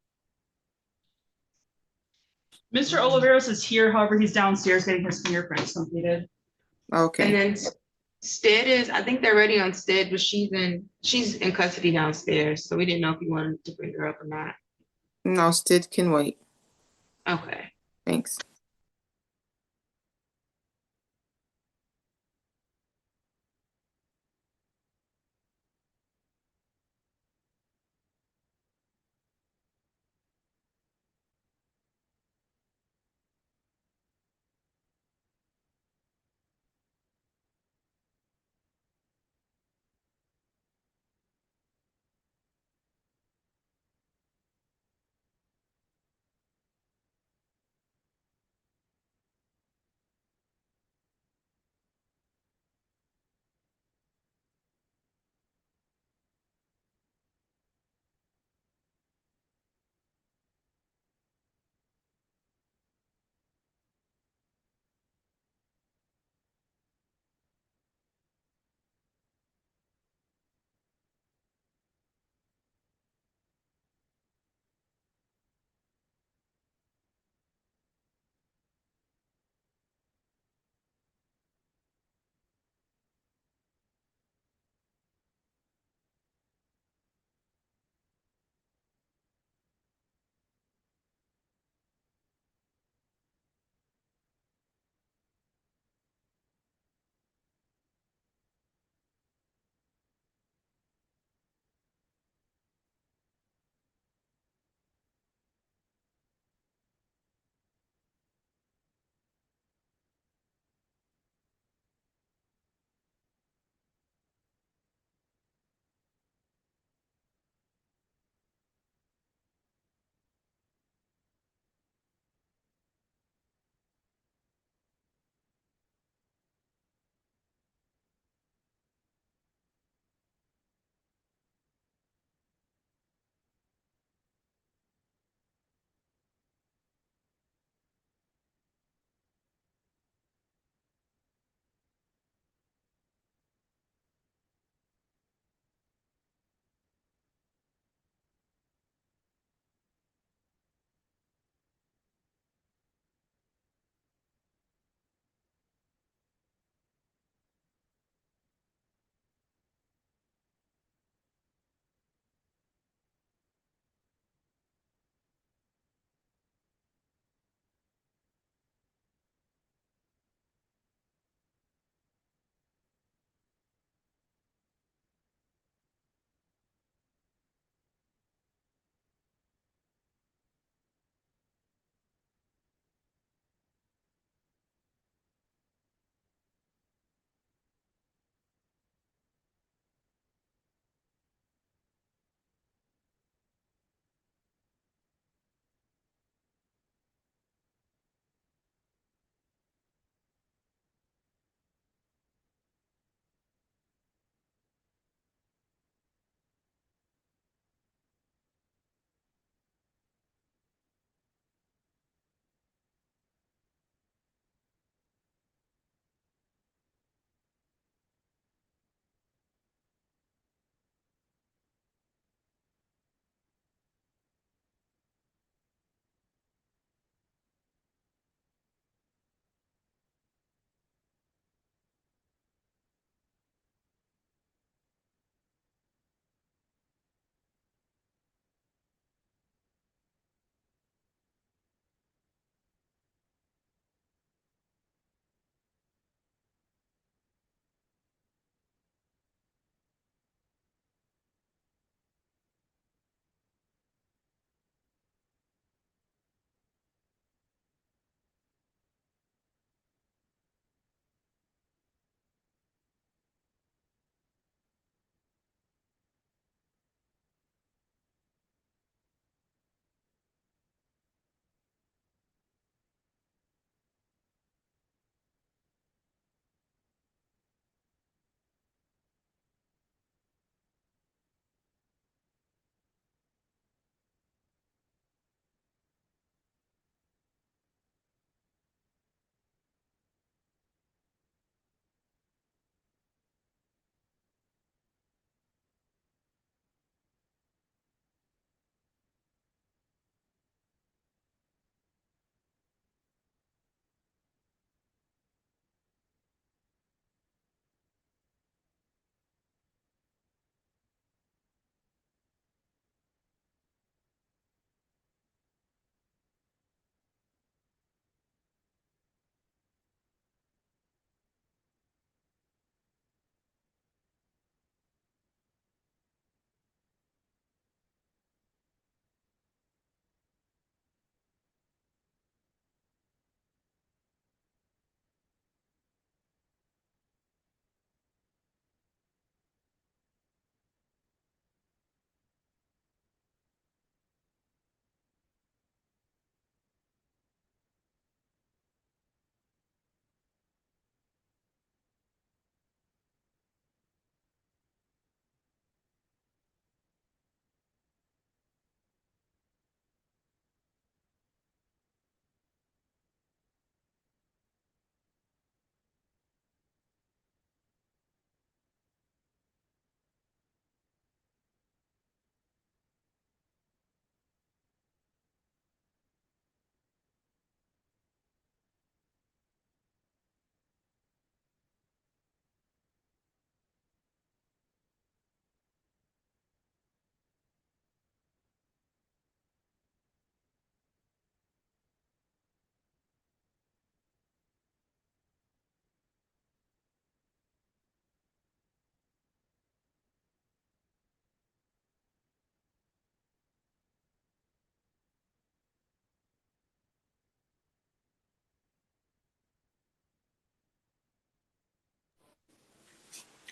Mr. Oliveros is here, however, he's downstairs getting his fingerprints completed. Okay. And then Stead is, I think they're ready on Stead, but she's in custody downstairs. So we didn't know if you wanted to bring her up or not. No, Stid can wait. Okay. Thanks.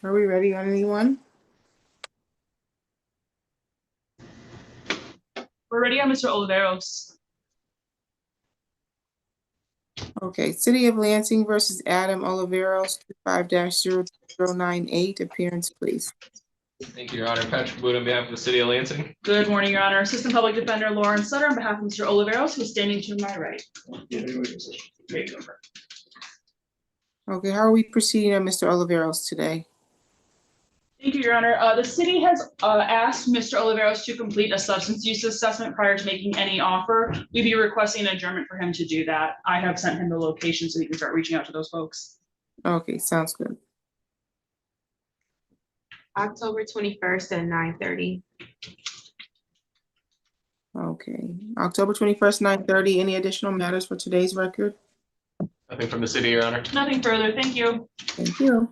Are we ready on anyone? We're ready on Mr. Oliveros. Okay, City of Lansing versus Adam Oliveros, 25-0098, appearance, please. Thank you, Your Honor. Patrick Wood on behalf of the city of Lansing. Good morning, Your Honor. Assistant Public Defender Lauren Sutter on behalf of Mr. Oliveros, who's standing to my right. Okay, how are we proceeding on Mr. Oliveros today? Thank you, Your Honor. The city has asked Mr. Oliveros to complete a substance use assessment prior to making any offer. We'd be requesting an adjournment for him to do that. I have sent him the location so he can start reaching out to those folks. Okay, sounds good. October 21st at 9:30. Okay, October 21st, 9:30. Any additional matters for today's record? Nothing from the city, Your Honor. Nothing further. Thank you. Thank you.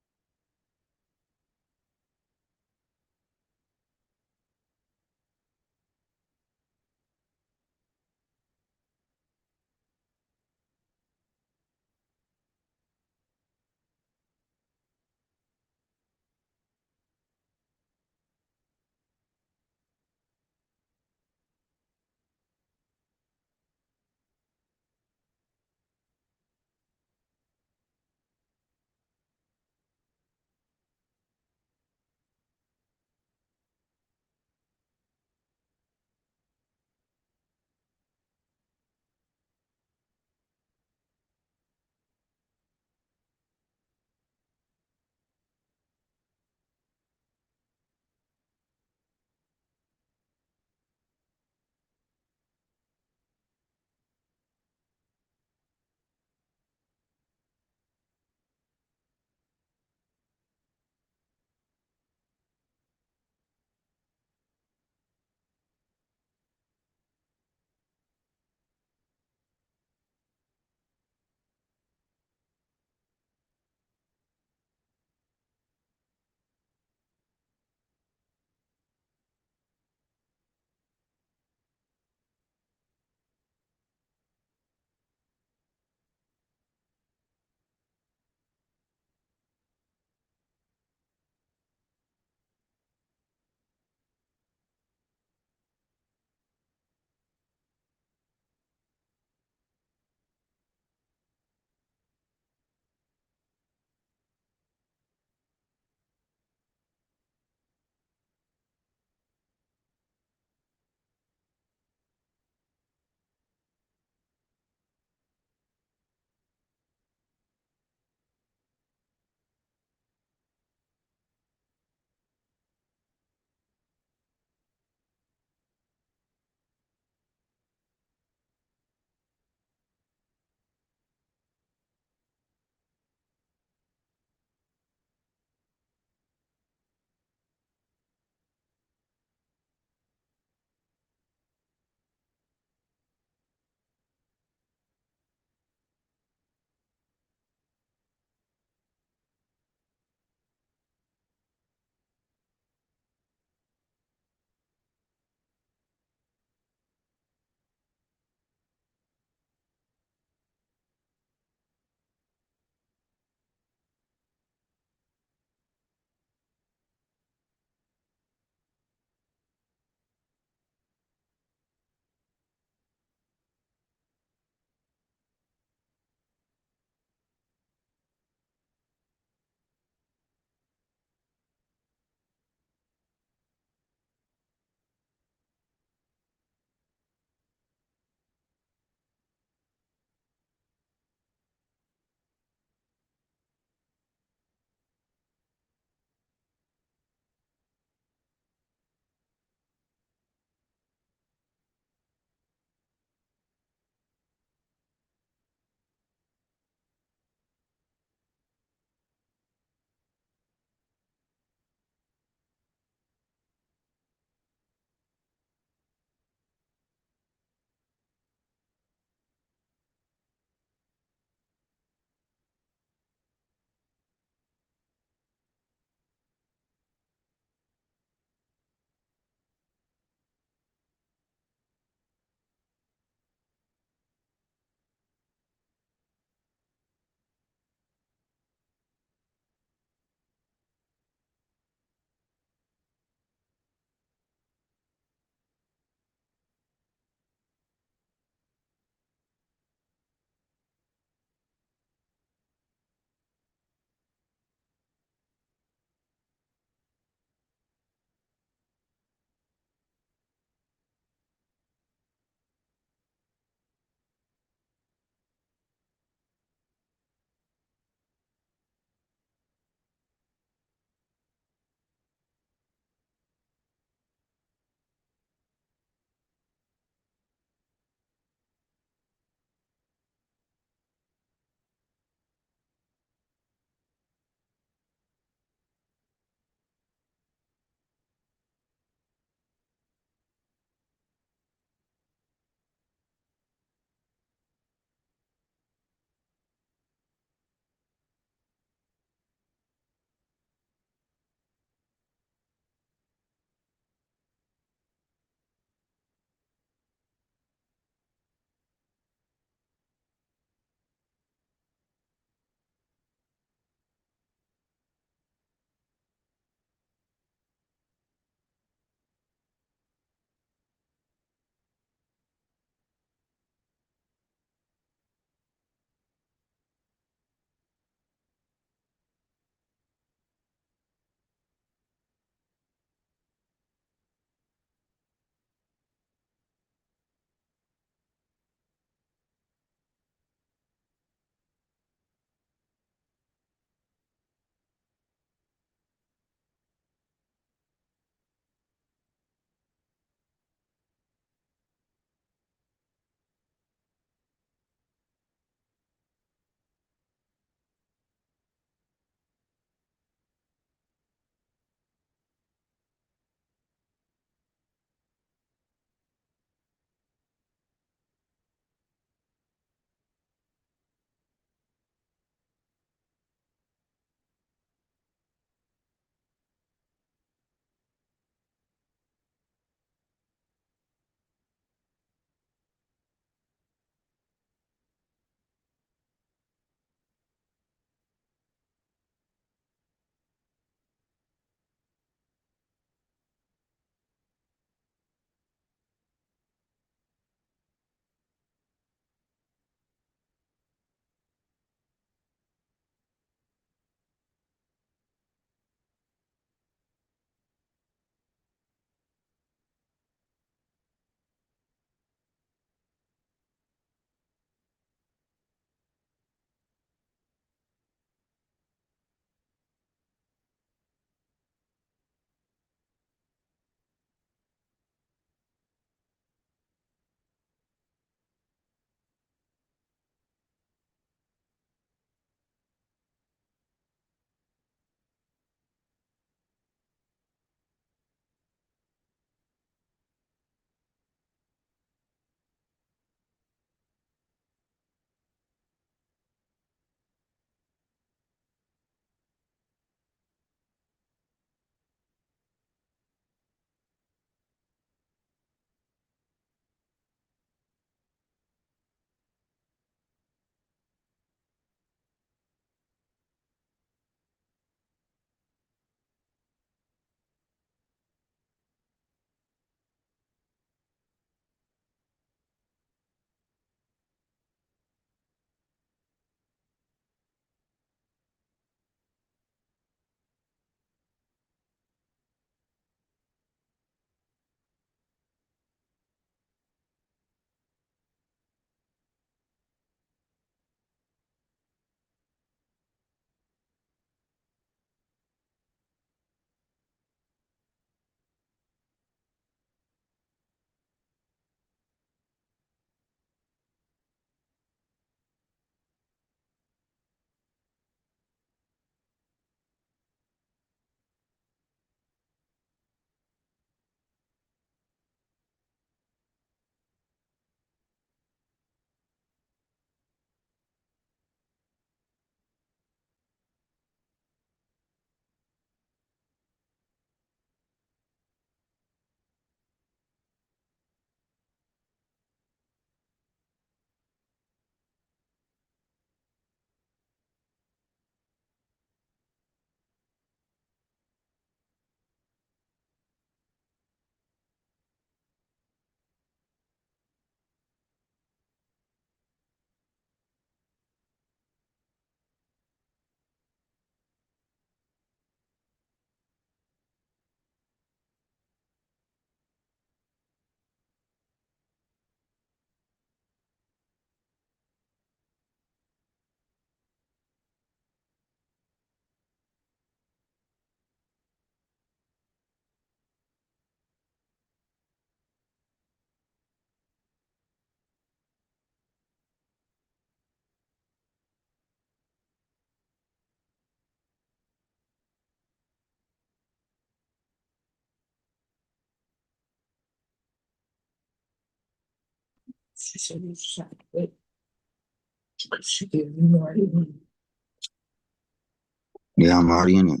Yeah, I'm already in it.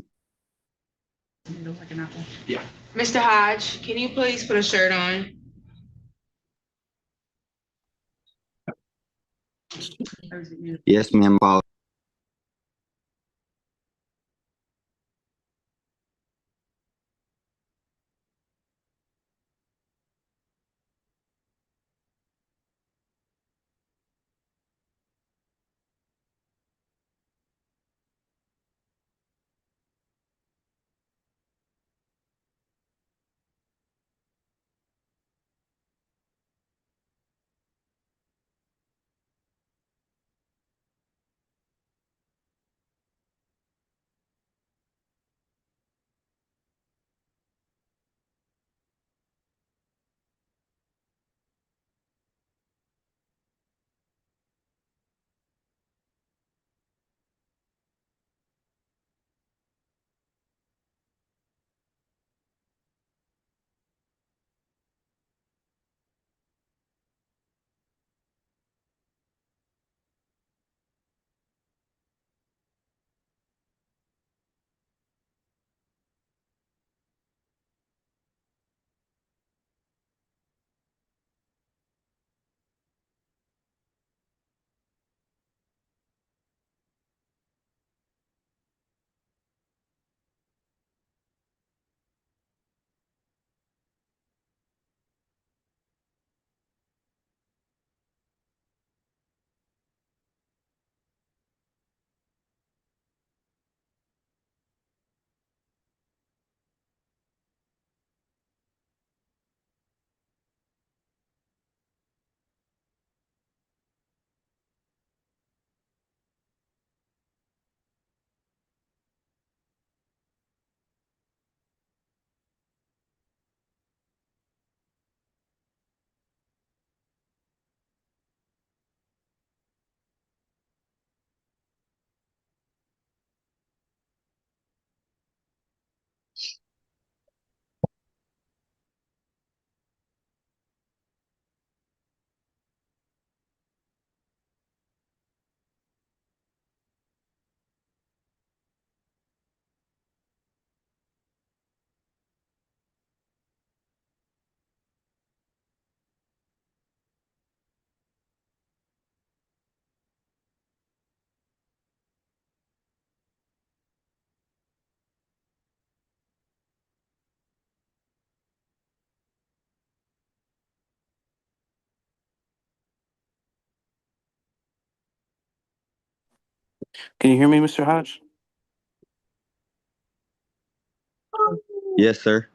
You look like an apple. Mr. Hodge, can you please put a shirt on? Yes, ma'am. Can you hear me, Mr. Hodge? Yes, sir.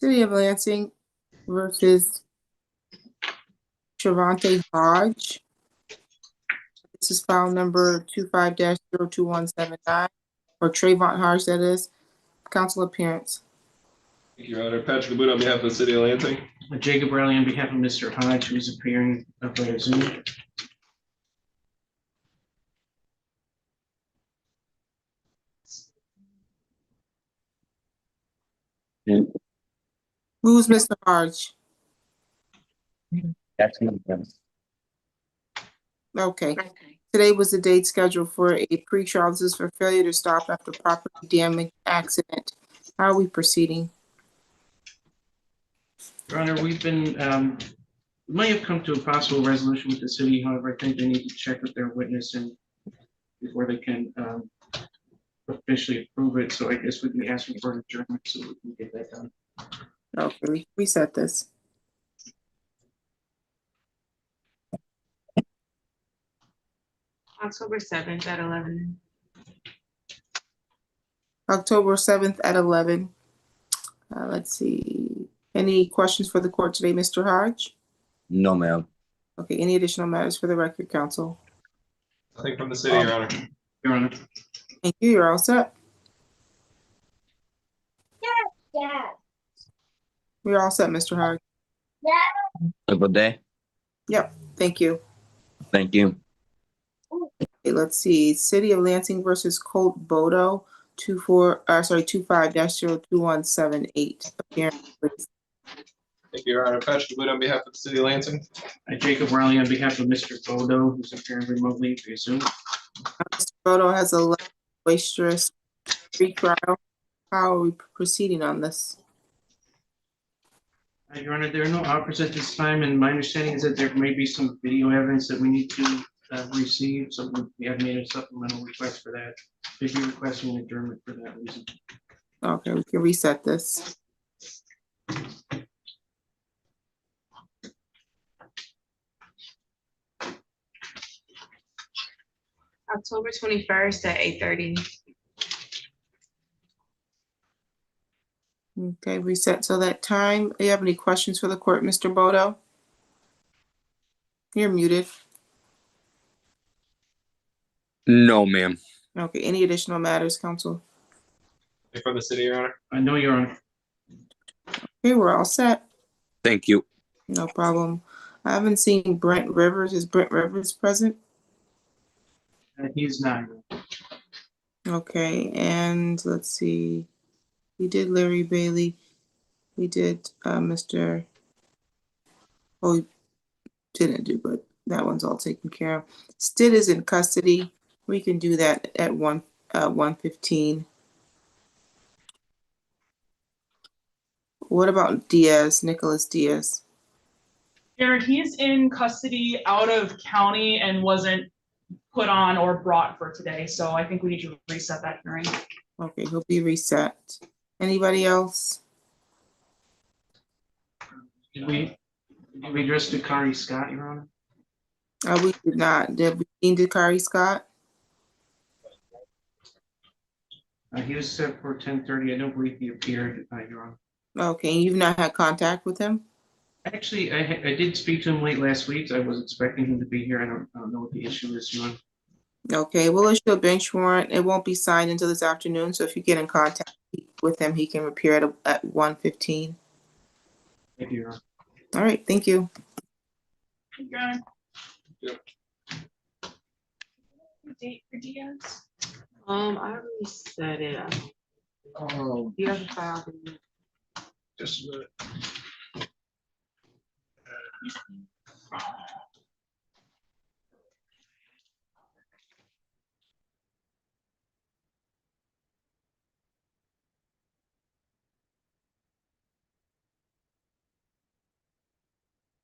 City of Lansing versus Shavante Hodge. This is file number 25-02179, or Trayvon Hodge, that is. Council appearance. Thank you, Your Honor. Patrick Labuda on behalf of the city of Lansing. Jacob Rowley on behalf of Mr. Hodge, who is appearing via Zoom. Who's Mr. Hodge? That's me. Okay. Today was the date scheduled for a pretrial. This is for failure to stop after property damage accident. How are we proceeding? Your Honor, we've been, we might have come to a possible resolution with the city. However, I think they need to check with their witness and before they can officially approve it. So I guess we'd be asking for an adjournment so we can get that done. Okay, reset this. October 7th at 11. October 7th at 11. Let's see. Any questions for the court today, Mr. Hodge? No, ma'am. Okay, any additional matters for the record, counsel? Nothing from the city, Your Honor. Your Honor. Thank you, you're all set. We're all set, Mr. Hodge. Have a good day. Yep, thank you. Thank you. Okay, let's see. City of Lansing versus Colt Bodo, 25-02178. Appearance, please. Thank you, Your Honor. Patrick Labuda on behalf of the city of Lansing. Jacob Rowley on behalf of Mr. Bodo, who's appearing remotely via Zoom. Mr. Bodo has a boisterous pretrial. How are we proceeding on this? Your Honor, there are no offers at this time, and my understanding is that there may be some video evidence that we need to receive, so we have made a supplemental request for that. If you're requesting an adjournment for that reason. Okay, we can reset this. October 21st at 8:30. Okay, reset. So that time, do you have any questions for the court, Mr. Bodo? You're muted. No, ma'am. Okay, any additional matters, counsel? Nothing from the city, Your Honor. I know, Your Honor. Okay, we're all set. Thank you. No problem. I haven't seen Brent Rivers. Is Brent Rivers present? He's not. Okay, and let's see. We did Larry Bailey. We did Mr. Oh, we didn't do, but that one's all taken care of. Stitt is in custody. We can do that at 1:15. What about Diaz, Nicholas Diaz? Jared, he's in custody out of county and wasn't put on or brought for today, so I think we need to reset that hearing. Okay, he'll be reset. Anybody else? Did we address Dakari Scott, Your Honor? We did not. Did we need Dakari Scott? He was set for 10:30. I don't believe he appeared, Your Honor. Okay, and you've not had contact with him? Actually, I did speak to him late last week. I was expecting him to be here. I don't know what the issue is, Your Honor. Okay, we'll issue a bench warrant. It won't be signed until this afternoon, so if you get in contact with him, he can appear at 1:15. Thank you, Your Honor. All right, thank you. Okay. Yep. Date for Diaz? I already said it. Oh, You have to file. just a minute.